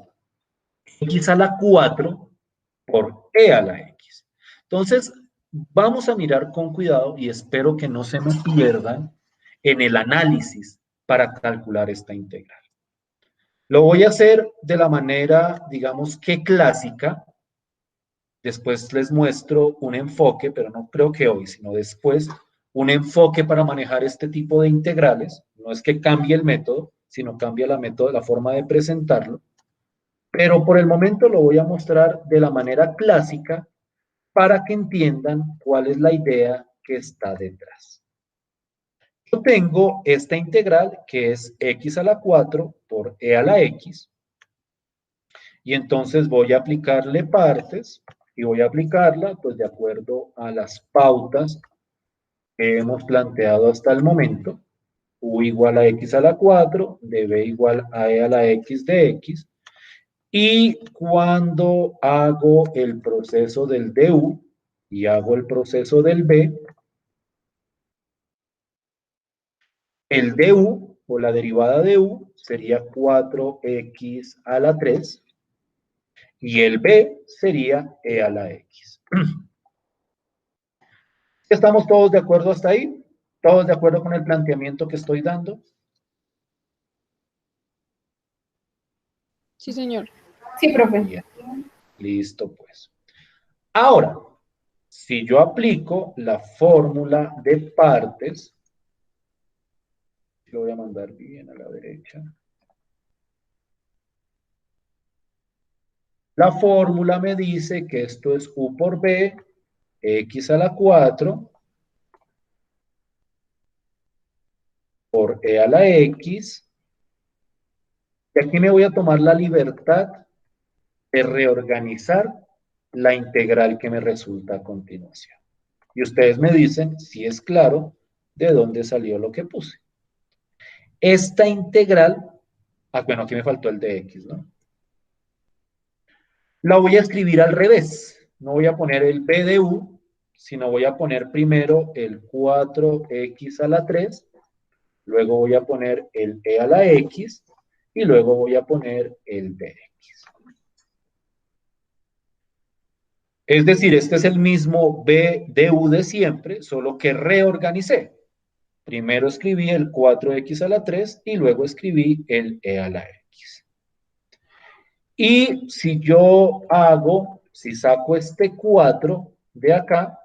x a la 4 por e a la x. Entonces, vamos a mirar con cuidado y espero que no se me pierdan en el análisis para calcular esta integral. Lo voy a hacer de la manera, digamos que clásica. Después les muestro un enfoque, pero no creo que hoy, sino después, un enfoque para manejar este tipo de integrales. No es que cambie el método, sino cambia la forma de presentarlo. Pero por el momento lo voy a mostrar de la manera clásica para que entiendan cuál es la idea que está detrás. Yo tengo esta integral que es x a la 4 por e a la x. Y entonces voy a aplicarle partes y voy a aplicarla pues de acuerdo a las pautas que hemos planteado hasta el momento. U igual a x a la 4, de b igual a e a la x de x. Y cuando hago el proceso del du y hago el proceso del b, el du o la derivada de u sería 4x a la 3 y el b sería e a la x. ¿Estamos todos de acuerdo hasta ahí? ¿Todos de acuerdo con el planteamiento que estoy dando? Sí, señor. Sí, profe. Bien, listo pues. Ahora, si yo aplico la fórmula de partes, lo voy a mandar bien a la derecha. La fórmula me dice que esto es u por b, x a la 4, por e a la x. Y aquí me voy a tomar la libertad de reorganizar la integral que me resulta a continuación. Y ustedes me dicen, si es claro, de dónde salió lo que puse. Esta integral, bueno, aquí me faltó el de x, ¿no? La voy a escribir al revés. No voy a poner el b de u, sino voy a poner primero el 4x a la 3, luego voy a poner el e a la x, y luego voy a poner el dx. Es decir, este es el mismo b de u de siempre, solo que reorganicé. Primero escribí el 4x a la 3 y luego escribí el e a la x. Y si yo si saco este 4 de acá,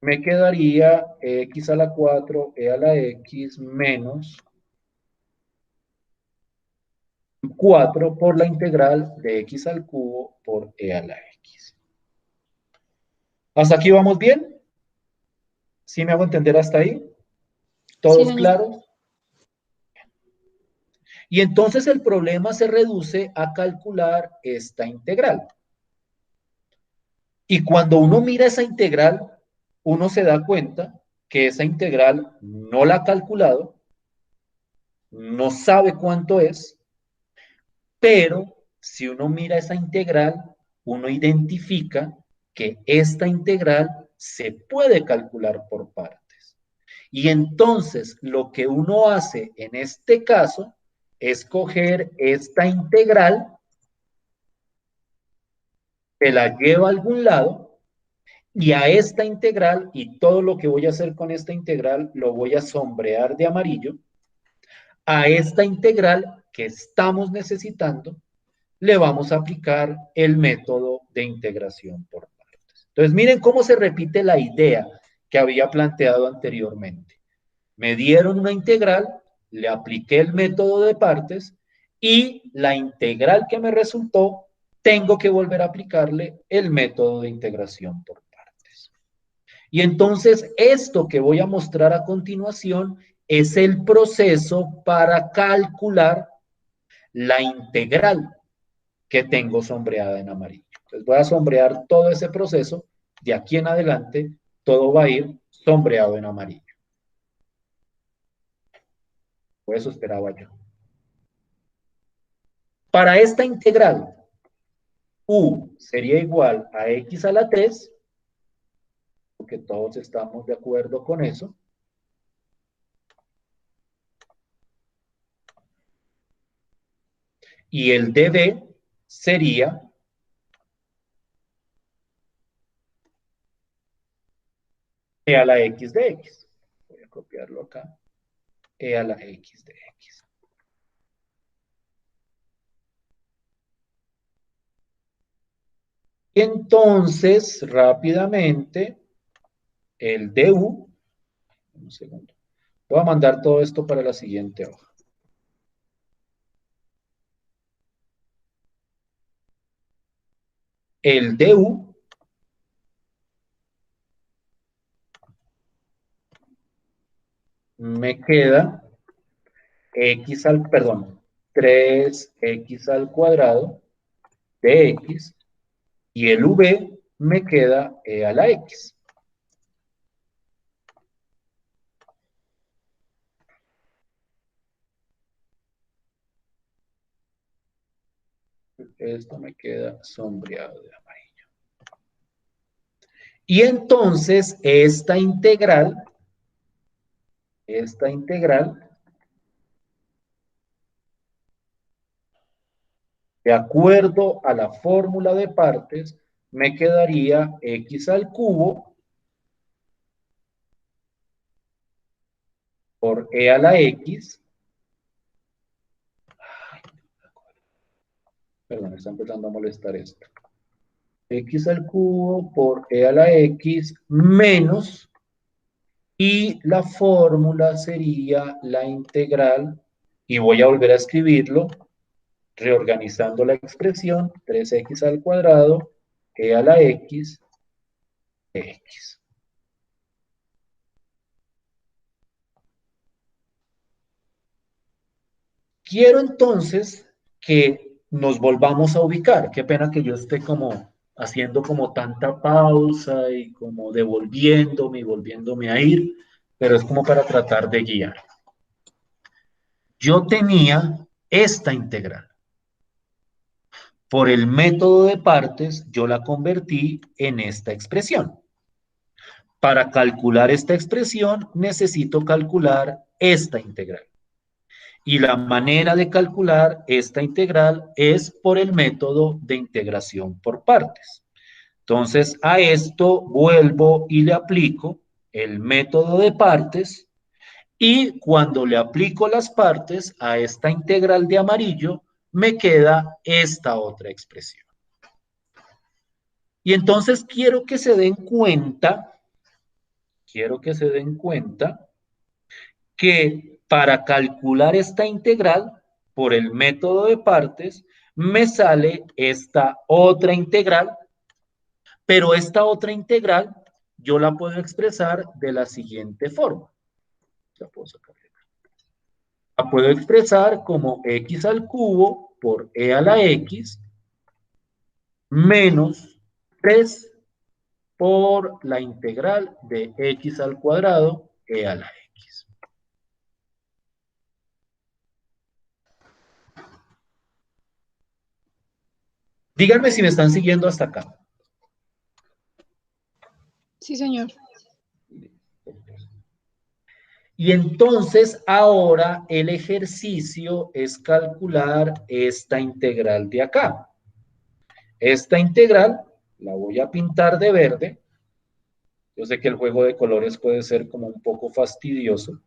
me quedaría x a la 4, e a la x menos 4 por la integral de x al cubo por e a la x. ¿Hasta aquí vamos bien? ¿Sí me hago entender hasta ahí? ¿Todos Sí, señor. claros? Y entonces el problema se reduce a calcular esta integral. Y cuando uno mira esa integral, uno se da cuenta que esa integral no la ha calculado, no sabe cuánto es, pero si uno mira esa integral, uno identifica que esta integral se puede calcular por partes. Y entonces lo que uno hace en este caso es coger esta integral, se la lleva a algún lado, y a esta integral, y todo lo que voy a hacer con esta integral, lo voy a sombrear de amarillo. A esta integral que estamos necesitando, le vamos a aplicar el método de integración por partes. Entonces, miren cómo se repite la idea que había planteado anteriormente. Me dieron una integral, le apliqué el método de partes, y la integral que me resultó, tengo que volver a aplicarle el método de integración por partes. Y entonces esto que voy a mostrar a continuación es el proceso para calcular la integral que tengo sombreada en amarillo. Entonces voy a sombrear todo ese proceso. De aquí en adelante, todo va a ir sombreado en amarillo. Por eso esperaba yo. Para esta integral, u sería igual a x a la 3, porque todos estamos de acuerdo con eso. Y el db sería e a la x de x. Voy a copiarlo acá. E a la x de x. Y entonces, rápidamente, el du, un segundo, voy a mandar todo esto para la siguiente hoja. El du me queda x al, perdón, 3x al cuadrado de x, y el v me queda e a la x. Esto me queda sombreado de amarillo. Y entonces esta integral, de acuerdo a la fórmula de partes, me quedaría x al cubo por e a la x. Perdón, me está empezando a molestar esto. X al cubo por e a la x menos, y la fórmula sería la integral, y voy a volver a escribirlo, reorganizando la expresión, 3x al cuadrado, e a la x, de x. Quiero entonces que nos volvamos a ubicar. Qué pena que yo esté como haciendo como tanta pausa y como devolviéndome y volviéndome a ir, pero es como para tratar de guiar. Yo tenía esta integral. Por el método de partes, yo la convertí en esta expresión. Para calcular esta expresión, necesito calcular esta integral. Y la manera de calcular esta integral es por el método de integración por partes. Entonces, a esto vuelvo y le aplico el método de partes, y cuando le aplico las partes a esta integral de amarillo, me queda esta otra expresión. Y entonces quiero que se den cuenta que para calcular esta integral por el método de partes, me sale esta otra integral, pero esta otra integral yo la puedo expresar de la siguiente forma. La puedo expresar como x al cubo por e a la x menos 3 por la integral de x al cuadrado e a la x. Díganme si me están siguiendo hasta acá. Sí, señor. Y entonces ahora el ejercicio es calcular esta integral de acá. Esta integral la voy a pintar de verde. Yo sé que el juego de colores puede ser como un poco fastidioso,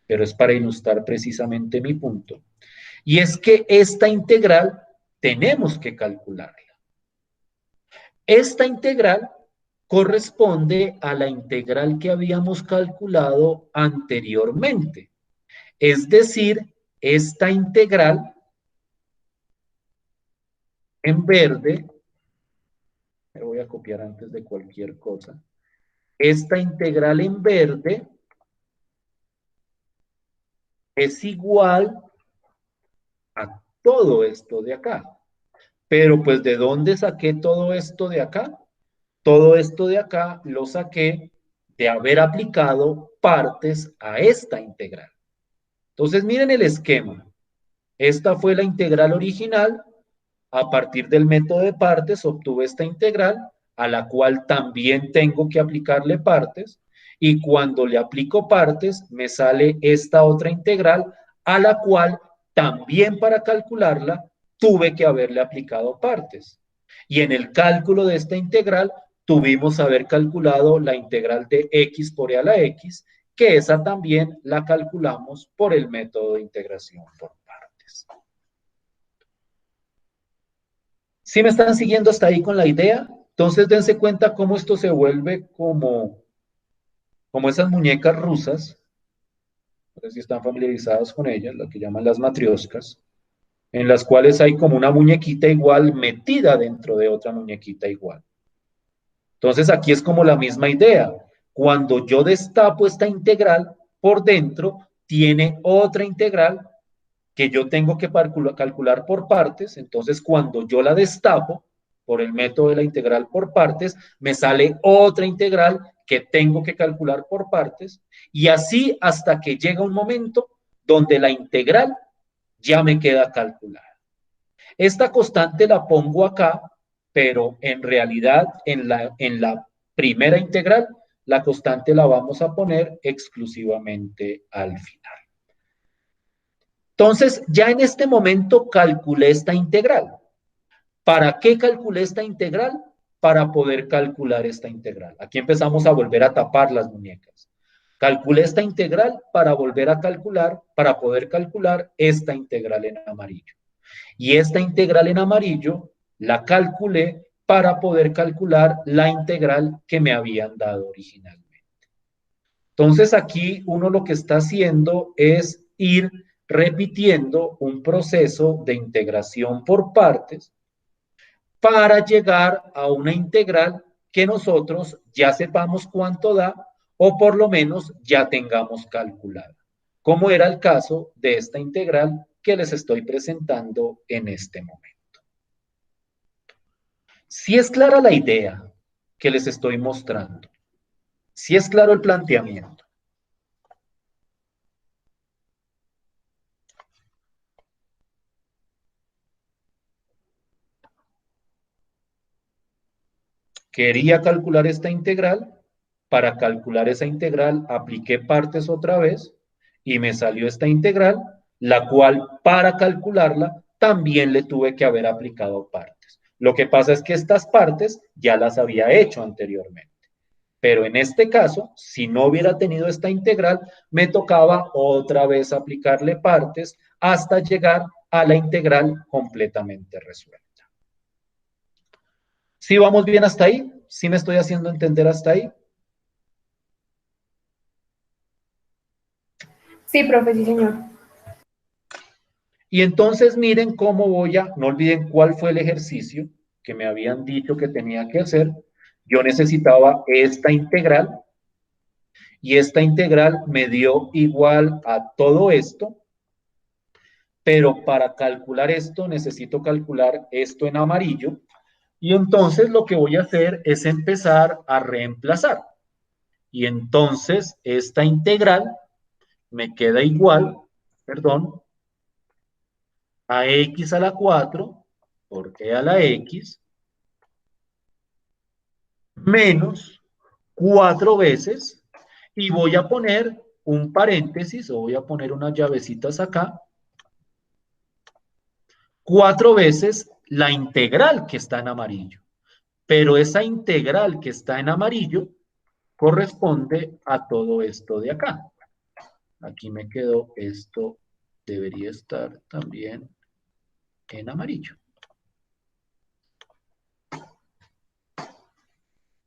pero es para ilustrar precisamente mi punto. Y es que esta integral tenemos que calcularla. Esta integral corresponde a la integral que habíamos calculado anteriormente. Es decir, esta integral en verde, me voy a copiar antes de cualquier cosa, esta integral en verde es igual a todo esto de acá. Pero pues, ¿de dónde saqué todo esto de acá? Todo esto de acá lo saqué de haber aplicado partes a esta integral. Entonces, miren el esquema. Esta fue la integral original. A partir del método de partes obtuve esta integral, a la cual también tengo que aplicarle partes. Y cuando le aplico partes, me sale esta otra integral, a la cual también para calcularla tuve que haberle aplicado partes. Y en el cálculo de esta integral tuvimos que haber calculado la integral de x por e a la x, que esa también la calculamos por el método de integración por partes. ¿Sí me están siguiendo hasta ahí con la idea? Entonces dense cuenta cómo esto se vuelve como esas muñecas rusas, no sé si están familiarizados con ellas, lo que llaman las matrioscas, en las cuales hay como una muñequita igual metida dentro de otra muñequita igual. Entonces aquí es como la misma idea. Cuando yo destapo esta integral, por dentro tiene otra integral que yo tengo que calcular por partes. Entonces cuando yo la destapo por el método de la integral por partes, me sale otra integral que tengo que calcular por partes, y así hasta que llega un momento donde la integral ya me queda calculada. Esta constante la pongo acá, pero en realidad en la primera integral, la constante la vamos a poner exclusivamente al final. Entonces, ya en este momento calculé esta integral. ¿Para qué calculé esta integral? Para poder calcular esta integral. Aquí empezamos a volver a tapar las muñecas. Calculé esta integral para volver a calcular, para poder calcular esta integral en amarillo. Y esta integral en amarillo la calculé para poder calcular la integral que me habían dado originalmente. Entonces aquí uno lo que está haciendo es ir repitiendo un proceso de integración por partes para llegar a una integral que nosotros ya sepamos cuánto da, o por lo menos ya tengamos calculada, como era el caso de esta integral que les estoy presentando en este momento. Si es clara la idea que les estoy mostrando, si es claro el planteamiento. Quería calcular esta integral. Para calcular esa integral apliqué partes otra vez y me salió esta integral, la cual para calcularla también le tuve que haber aplicado partes. Lo que pasa es que estas partes ya las había hecho anteriormente. Pero en este caso, si no hubiera tenido esta integral, me tocaba otra vez aplicarle partes hasta llegar a la integral completamente resuelta. ¿Sí vamos bien hasta ahí? ¿Sí me estoy haciendo entender hasta ahí? Sí, profe, sí, señor. Y entonces miren cómo no olviden cuál fue el ejercicio que me habían dicho que tenía que hacer. Yo necesitaba esta integral, y esta integral me dio igual a todo esto, pero para calcular esto necesito calcular esto en amarillo, y entonces lo que voy a hacer es empezar a reemplazar. Y entonces esta integral me queda igual, a x a la 4 por e a la x menos 4 veces, y voy a poner un paréntesis, o voy a poner unas llavecitas acá, 4 veces la integral que está en amarillo. Pero esa integral que está en amarillo corresponde a todo esto de acá. Aquí me quedó esto, debería estar también en amarillo.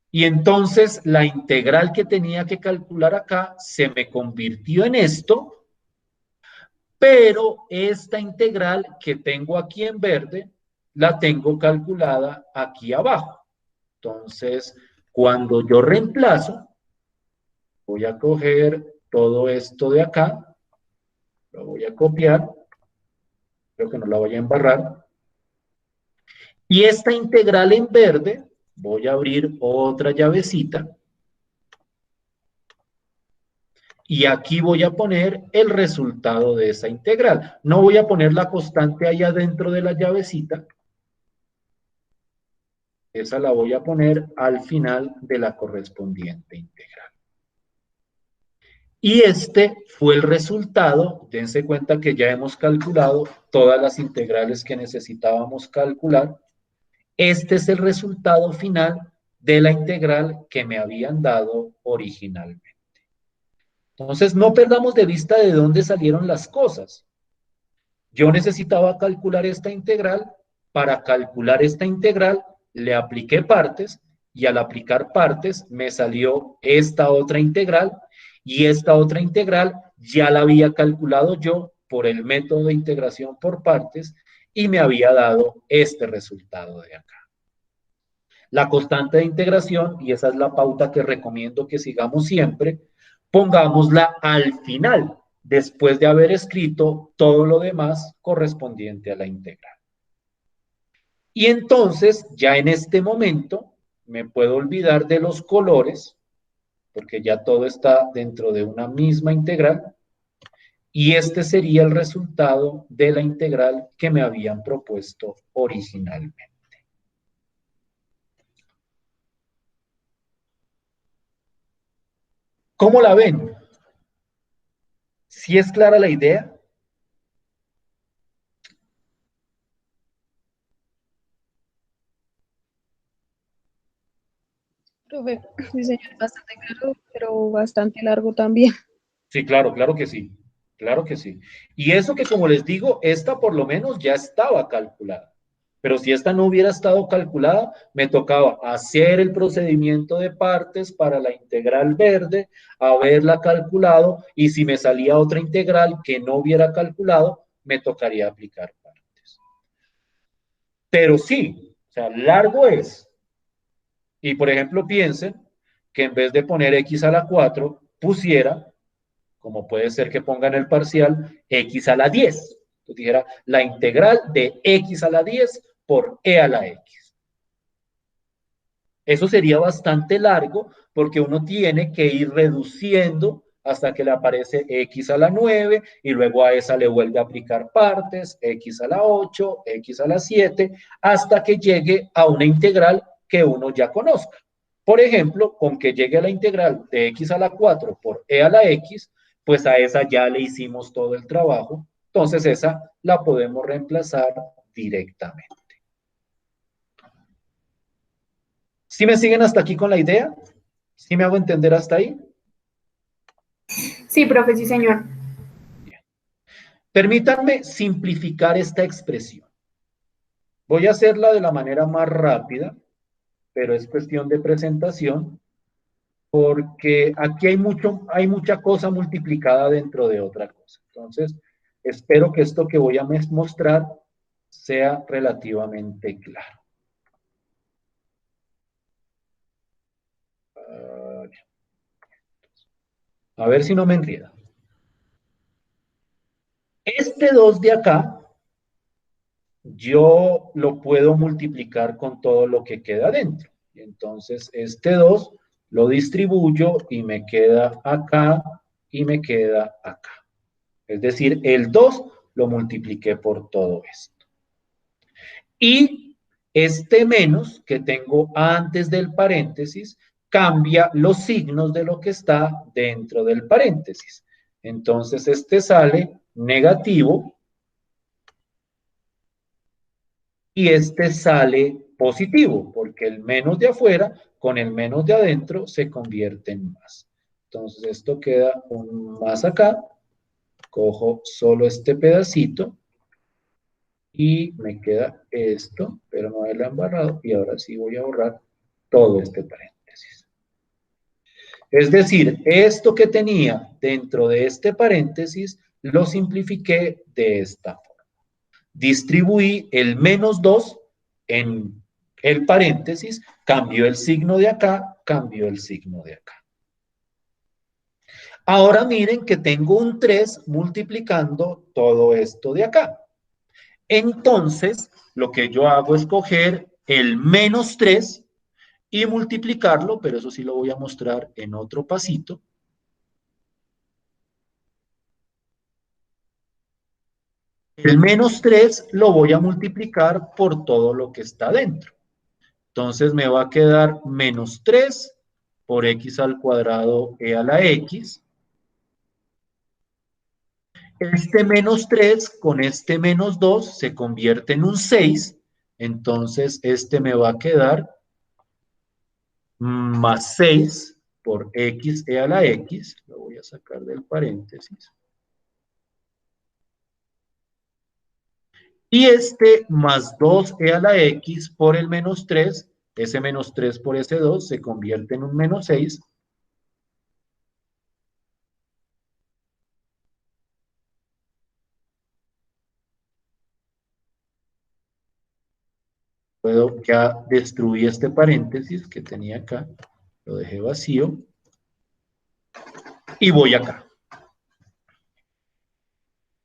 Y entonces la integral que tenía que calcular acá se me convirtió en esto, pero esta integral que tengo aquí en verde la tengo calculada aquí abajo. Entonces, cuando yo reemplazo, Voy a coger todo esto de acá, lo voy a copiar, creo que no la voy a embarrar. Y esta integral en verde, voy a abrir otra llavecita. Y aquí voy a poner el resultado de esa integral. No voy a poner la constante ahí adentro de la llavecita. Esa la voy a poner al final de la correspondiente integral. Y este fue el resultado. Dense cuenta que ya hemos calculado todas las integrales que necesitábamos calcular. Este es el resultado final de la integral que me habían dado originalmente. Entonces, no perdamos de vista de dónde salieron las cosas. Yo necesitaba calcular esta integral. Para calcular esta integral, le apliqué partes y al aplicar partes me salió esta otra integral y esta otra integral ya la había calculado yo por el método de integración por partes y me había dado este resultado de acá. La constante de integración, y esa es la pauta que recomiendo que sigamos siempre, pongámosla al final, después de haber escrito todo lo demás correspondiente a la integral. Y entonces, ya en este momento, me puedo olvidar de los colores, porque ya todo está dentro de una misma integral, y este sería el resultado de la integral que me habían propuesto originalmente. ¿Cómo la ven? ¿Sí es clara la idea? Profe, sí, señor, bastante claro, pero bastante largo también. Sí, claro, claro que sí. Claro que sí. Y eso que, como les digo, esta por lo menos ya estaba calculada. Pero si esta no hubiera estado calculada, me tocaba hacer el procedimiento de partes para la integral verde, haberla calculado, y si me salía otra integral que no hubiera calculado, me tocaría aplicar partes. Pero sí, o sea, largo es. Y por ejemplo, piensen que en vez de poner x a la 4, pusiera, como puede ser que ponga en el parcial, x a la 10. Entonces dijera la integral de x a la 10 por e a la x. Eso sería bastante largo porque uno tiene que ir reduciendo hasta que le aparece x a la 9 y luego a esa le vuelve a aplicar partes, x a la 8, x a la 7, hasta que llegue a una integral que uno ya conozca. Por ejemplo, con que llegue a la integral de x a la 4 por e a la x, pues a esa ya le hicimos todo el trabajo, entonces esa la podemos reemplazar directamente. ¿Sí me siguen hasta aquí con la idea? ¿Sí me hago entender hasta ahí? Sí, profe, sí, señor. Bien. Permítanme simplificar esta expresión. Voy a hacerla de la manera más rápida, pero es cuestión de presentación, porque aquí hay mucha cosa multiplicada dentro de otra cosa. Entonces, espero que esto que voy a mostrar sea relativamente claro. A ver si no me enreda. Este 2 de acá, yo lo puedo multiplicar con todo lo que queda dentro. Entonces, este 2 lo distribuyo y me queda acá y me queda acá. Es decir, el 2 lo multipliqué por todo esto. Y este menos que tengo antes del paréntesis cambia los signos de lo que está dentro del paréntesis. Entonces, este sale negativo y este sale positivo, porque el menos de afuera con el menos de adentro se convierte en más. Entonces, esto queda un más acá. Cojo solo este pedacito y me queda esto, pero no haberla embarrado, y ahora sí voy a borrar todo este paréntesis. Es decir, esto que tenía dentro de este paréntesis lo simplifiqué de esta forma. Distribuí el menos 2 en el paréntesis, cambió el signo de acá, cambió el signo de acá. Ahora miren que tengo un 3 multiplicando todo esto de acá. Entonces, lo que yo hago es coger el menos 3 y multiplicarlo, pero eso sí lo voy a mostrar en otro pasito. El menos 3 lo voy a multiplicar por todo lo que está dentro. Entonces me va a quedar menos 3 por x al cuadrado e a la x. Este menos 3 con este menos 2 se convierte en un 6. Entonces este me va a quedar más 6 por x e a la x. Lo voy a sacar del paréntesis. Y este más 2e a la x por el menos 3, ese menos 3 por ese 2 se convierte en un menos 6. Puedo ya destruir este paréntesis que tenía acá, lo dejé vacío, y voy acá.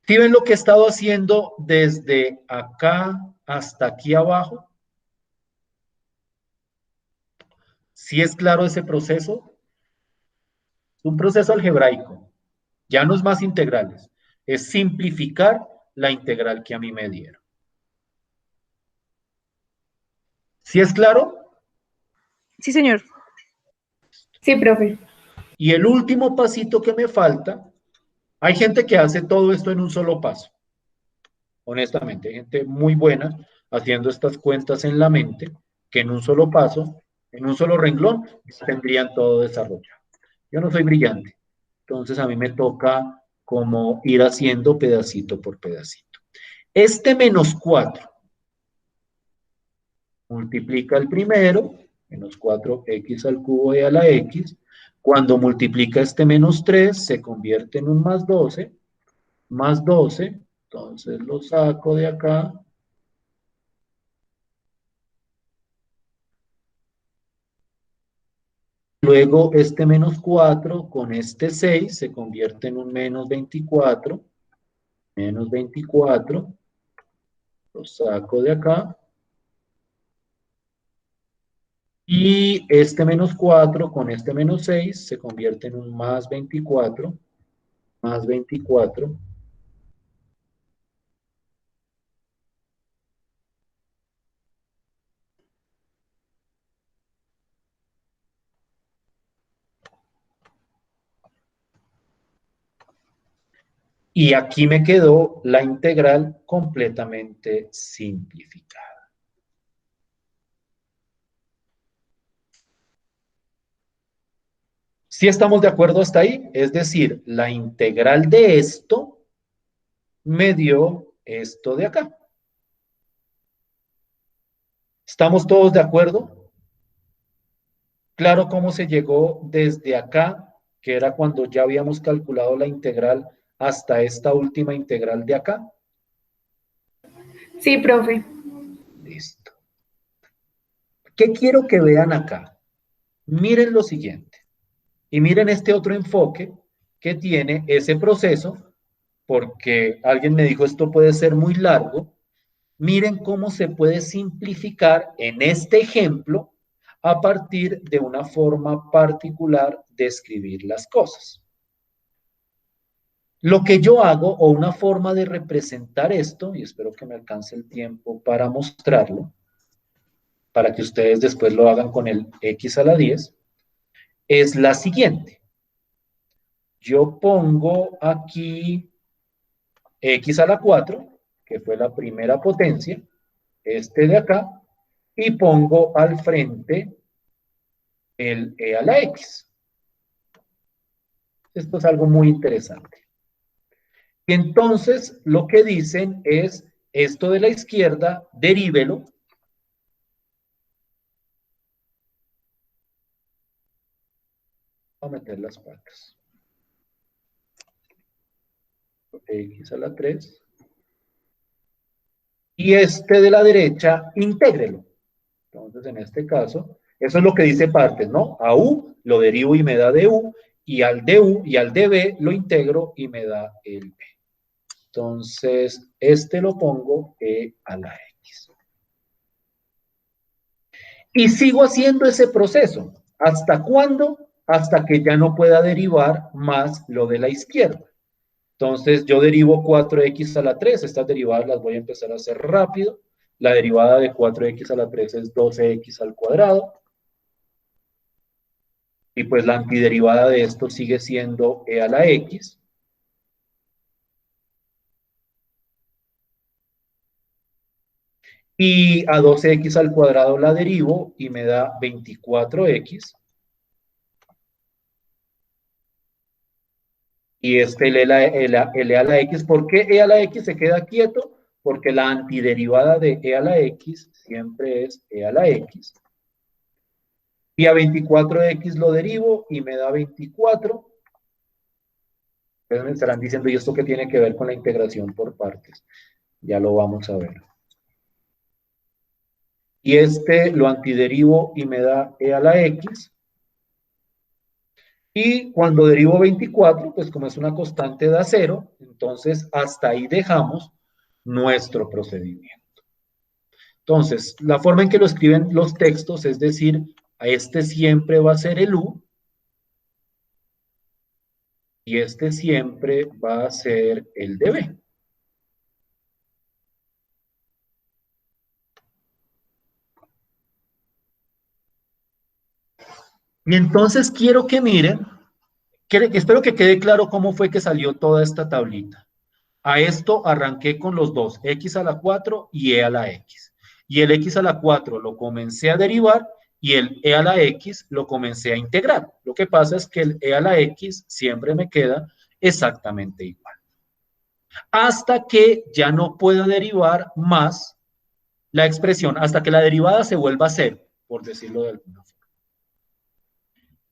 ¿Sí ven lo que he estado haciendo desde acá hasta aquí abajo? ¿Sí es claro ese proceso? Es un proceso algebraico, ya no es más integrales, es simplificar la integral que a mí me dieron. ¿Sí es claro? Sí, señor. Sí, profe. Y el último pasito que me falta, hay gente que hace todo esto en un solo paso. Honestamente, hay gente muy buena haciendo estas cuentas en la mente, que en un solo paso, en un solo renglón, tendrían todo desarrollado. Yo no soy brillante, entonces a mí me toca como ir haciendo pedacito por pedacito. Este menos 4 multiplica el primero, menos 4x al cubo e a la x. Cuando multiplica este menos 3, se convierte en un más 12, entonces lo saco de acá. Luego este menos 4 con este 6 se convierte en un menos 24, lo saco de acá. Y este menos 4 con este menos 6 se convierte en un más 24. Y aquí me quedó la integral completamente simplificada. ¿Sí estamos de acuerdo hasta ahí? Es decir, la integral de esto me dio esto de acá. ¿Estamos todos de acuerdo? Claro cómo se llegó desde acá, que era cuando ya habíamos calculado la integral, hasta esta última integral de acá. Sí, profe. Listo. ¿Qué quiero que vean acá? Miren lo siguiente. Y miren este otro enfoque que tiene ese proceso, porque alguien me dijo esto puede ser muy largo. Miren cómo se puede simplificar en este ejemplo a partir de una forma particular de escribir las cosas. Lo que yo hago, o una forma de representar esto, y espero que me alcance el tiempo para mostrarlo, para que ustedes después lo hagan con el x a la 10, es la siguiente. Yo pongo aquí x a la 4, que fue la primera potencia, este de acá, y pongo al frente el e a la x. Esto es algo muy interesante. Y entonces lo que dicen es, esto de la izquierda, derívelo. Voy a meter las patas. X a la 3. Y este de la derecha, intégrelo. Entonces, en este caso, eso es lo que dice partes, ¿no? A u lo derivo y me da du, y al du y al db lo integro y me da el b. Entonces, este lo pongo e a la x. Y sigo haciendo ese proceso. ¿Hasta cuándo? Hasta que ya no pueda derivar más lo de la izquierda. Entonces, yo derivo 4x a la 3. Estas derivadas las voy a empezar a hacer rápido. La derivada de 4x a la 3 es 12x al cuadrado. Y pues la antiderivada de esto sigue siendo e a la x. Y a 12x al cuadrado la derivo y me da 24x. Y este el e a la x, ¿por qué e a la x se queda quieto? Porque la antiderivada de e a la x siempre es e a la x. Y a 24x lo derivo y me da 24. Ustedes me estarán diciendo, ¿y esto qué tiene que ver con la integración por partes? Ya lo vamos a ver. Y este lo antiderivo y me da e a la x. Y cuando derivo 24, pues como es una constante da 0, entonces hasta ahí dejamos nuestro procedimiento. Entonces, la forma en que lo escriben los textos, es decir, a este siempre va a ser el u, y este siempre va a ser el db. Y entonces quiero que miren, espero que quede claro cómo fue que salió toda esta tablita. A esto arranqué con los dos, x a la 4 y e a la x. Y el x a la 4 lo comencé a derivar y el e a la x lo comencé a integrar. Lo que pasa es que el e a la x siempre me queda exactamente igual. Hasta que ya no pueda derivar más la expresión, hasta que la derivada se vuelva a cero, por decirlo de alguna forma.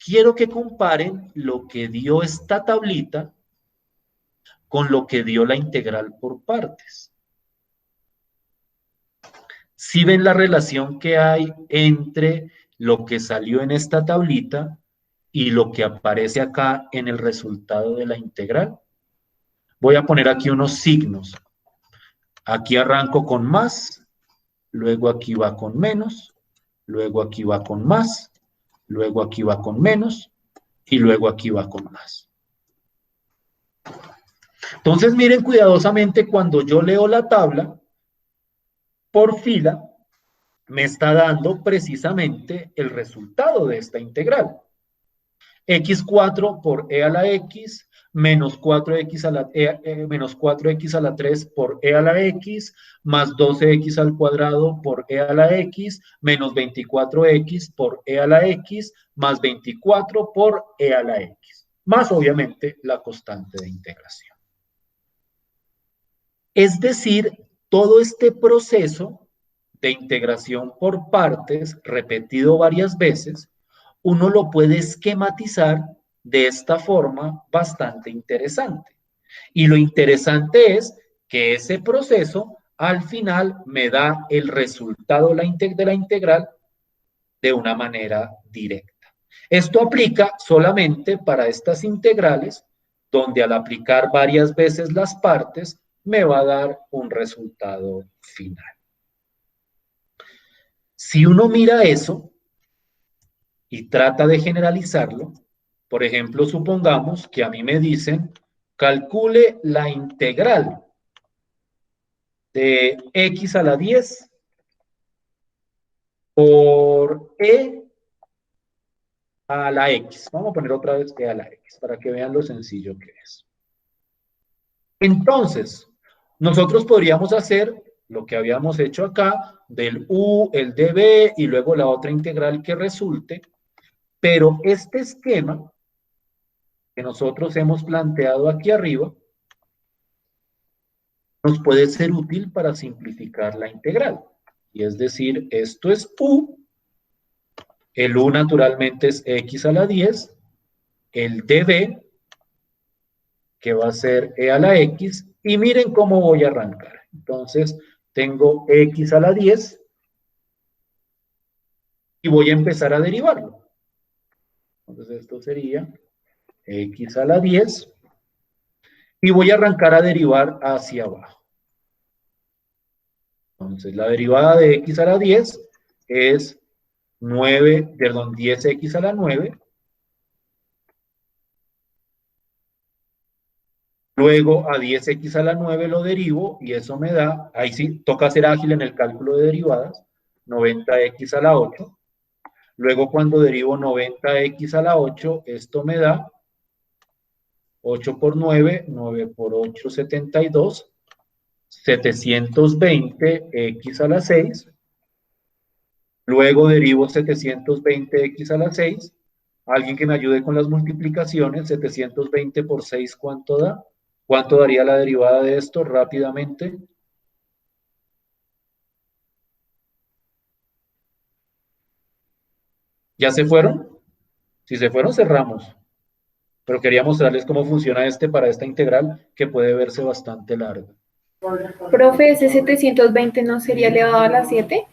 Quiero que comparen lo que dio esta tablita con lo que dio la integral por partes. ¿Sí ven la relación que hay entre lo que salió en esta tablita y lo que aparece acá en el resultado de la integral? Voy a poner aquí unos signos. Aquí arranco con más, luego aquí va con menos, luego aquí va con más, luego aquí va con menos y luego aquí va con más. Entonces miren cuidadosamente cuando yo leo la tabla por fila, me está dando precisamente el resultado de esta integral. x4 por e a la x, menos 4x a la, menos 4x a la 3 por e a la x, más 12x al cuadrado por e a la x, menos 24x por e a la x, más 24 por e a la x, más obviamente la constante de integración. Es decir, todo este proceso de integración por partes, repetido varias veces, uno lo puede esquematizar de esta forma bastante interesante. Y lo interesante es que ese proceso al final me da el resultado de la integral de una manera directa. Esto aplica solamente para estas integrales, donde al aplicar varias veces las partes, me va a dar un resultado final. Si uno mira eso y trata de generalizarlo, por ejemplo, supongamos que a mí me dicen, calcule la integral de x a la 10 por e a la x. Vamos a poner otra vez e a la x para que vean lo sencillo que es. Entonces, nosotros podríamos hacer lo que habíamos hecho acá, del u, el db y luego la otra integral que resulte, pero este esquema que nosotros hemos planteado aquí arriba nos puede ser útil para simplificar la integral. Y es decir, esto es u, el u naturalmente es x a la 10, el db, que va a ser e a la x, y miren cómo voy a arrancar. Entonces, tengo x a la 10 y voy a empezar a derivarlo. Entonces, esto sería x a la 10, y voy a arrancar a derivar hacia abajo. Entonces, la derivada de x a la 10 es 10x a la 9. Luego a 10x a la 9 lo derivo y eso me da, ahí sí, toca ser ágil en el cálculo de derivadas, 90x a la 8. Luego cuando derivo 90x a la 8, esto me da 8 por 9, 9 por 8, 72, 720x a la 6. Luego derivo 720x a la 6. Alguien que me ayude con las multiplicaciones. 720 por 6, ¿cuánto da? ¿Cuánto daría la derivada de esto? Rápidamente. ¿Ya se fueron? Si se fueron, cerramos. Pero quería mostrarles cómo funciona para esta integral, que puede verse bastante larga. Profe, ese 720 no sería elevado a la 7.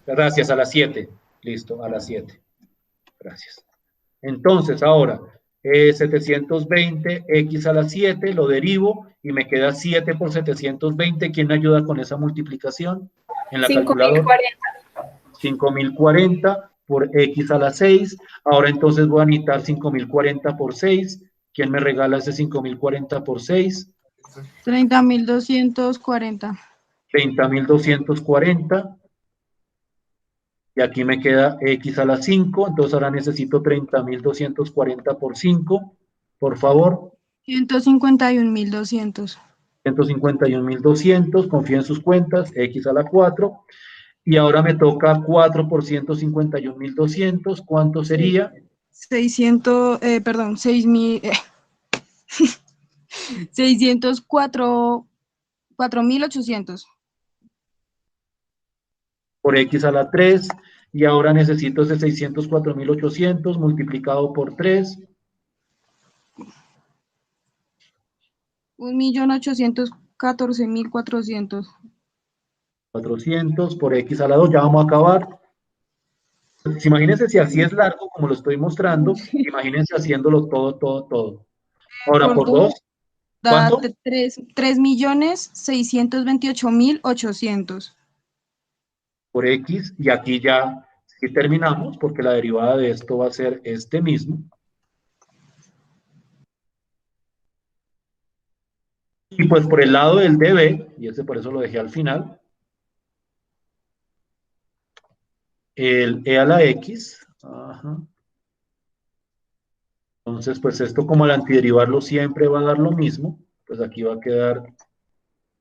Gracias, a las 7. Listo, a las 7. Gracias. Entonces, ahora, 720x a la 7, lo derivo y me queda 7 por 720. ¿Quién me ayuda con esa multiplicación en la calculadora? 5040. 5040 por x a la 6. Ahora entonces voy a necesitar 5040 por 6. ¿Quién me regala ese 5040 por 6? 30.240. 30.240. Y aquí me queda x a la 5, entonces ahora necesito 30.240 por 5, por favor. 151.200. 151.200, confío en sus cuentas, x a la 4. Y ahora me toca 4 por 151.200, ¿cuánto sería? 4.800. Por x a la 3. Y ahora necesito ese 604.800 multiplicado por 3. 1.814.400. 400 por x a la 2, ya vamos a acabar. Pues, imagínense si así es largo, como lo estoy mostrando, imagínense haciéndolo todo. Ahora, por 2, Da ¿cuánto? 3.628.800. Por x, y aquí ya sí terminamos, porque la derivada de esto va a ser este mismo. Y pues por el lado del db, y ese por eso lo dejé al final, el e a la x, ajá. Entonces, pues esto como al antiderivarlo siempre va a dar lo mismo, pues aquí va a quedar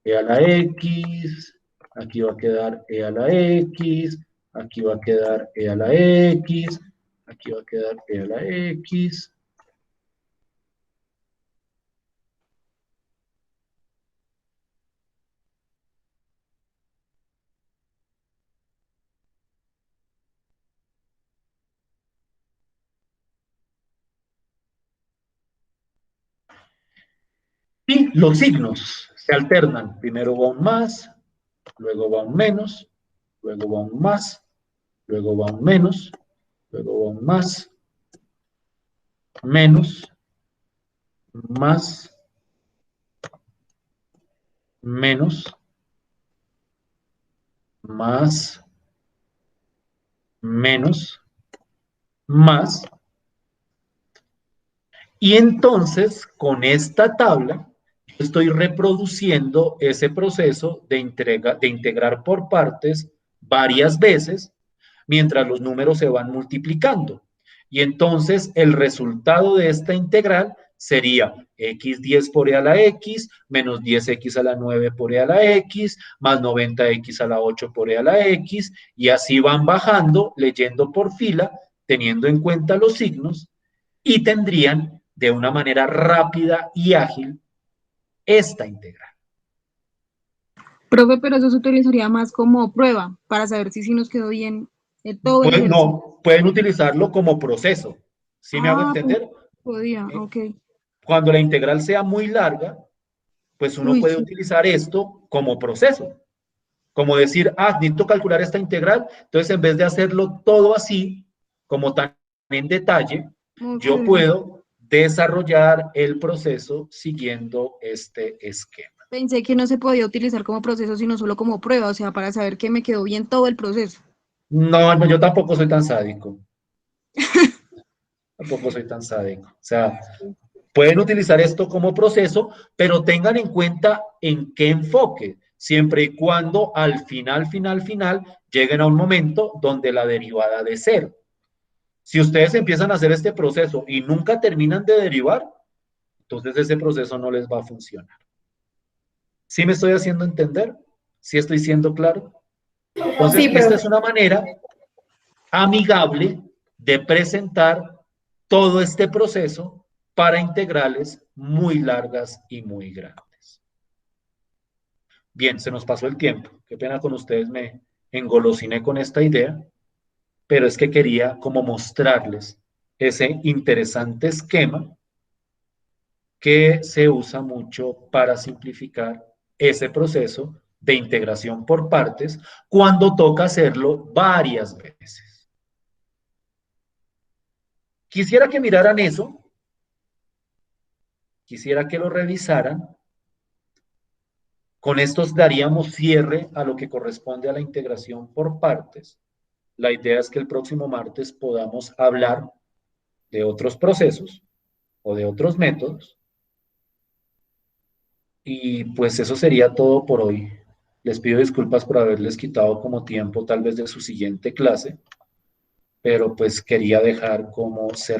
e a la x, aquí va a quedar e a la x, aquí va a quedar e a la x, aquí va a quedar e a la x. Y los signos se alternan. Primero va un más, luego va un menos, luego va un más, luego va un menos, luego va un más, menos, más, menos, más, menos, más. Y entonces, con esta tabla, estoy reproduciendo ese proceso de integrar por partes varias veces mientras los números se van multiplicando. Y entonces el resultado de esta integral sería x10 por e a la x, menos 10x a la 9 por e a la x, más 90x a la 8 por e a la x, y así van bajando, leyendo por fila, teniendo en cuenta los signos, y tendrían de una manera rápida y ágil esta integral. Profe, pero eso se utilizaría más como prueba para saber si nos quedó bien todo el ejercicio. No, pueden utilizarlo como proceso. ¿Sí me hago entender? Podía, ok. Cuando la integral sea muy larga, pues uno Uy, puede sí. utilizar esto como proceso. Como decir, necesito calcular esta integral, entonces en vez de hacerlo todo así, como tan en detalle, yo Ok. puedo desarrollar el proceso siguiendo este esquema. Pensé que no se podía utilizar como proceso, sino solo como prueba, o sea, para saber que me quedó bien todo el proceso. No, no, yo tampoco soy tan sádico. Tampoco soy tan sádico. O sea, pueden utilizar esto como proceso, pero tengan en cuenta en qué enfoque, siempre y cuando al final lleguen a un momento donde la derivada de cero. Si ustedes empiezan a hacer este proceso y nunca terminan de derivar, entonces ese proceso no les va a funcionar. ¿Sí me estoy haciendo entender? ¿Sí estoy siendo claro? Entonces, Sí, esta profe. es una manera amigable de presentar todo este proceso para integrales muy largas y muy grandes. Bien, se nos pasó el tiempo. Qué pena con ustedes, me engolosiné con esta idea, pero es que quería como mostrarles ese interesante esquema que se usa mucho para simplificar ese proceso de integración por partes cuando toca hacerlo varias veces. Quisiera que miraran eso, quisiera que lo revisaran. Con estos daríamos cierre a lo que corresponde a la integración por partes. La idea es que el próximo martes podamos hablar de otros procesos o de otros métodos. Y pues eso sería todo por hoy. Les pido disculpas por haberles quitado como tiempo tal vez de su siguiente clase, pero pues quería dejar como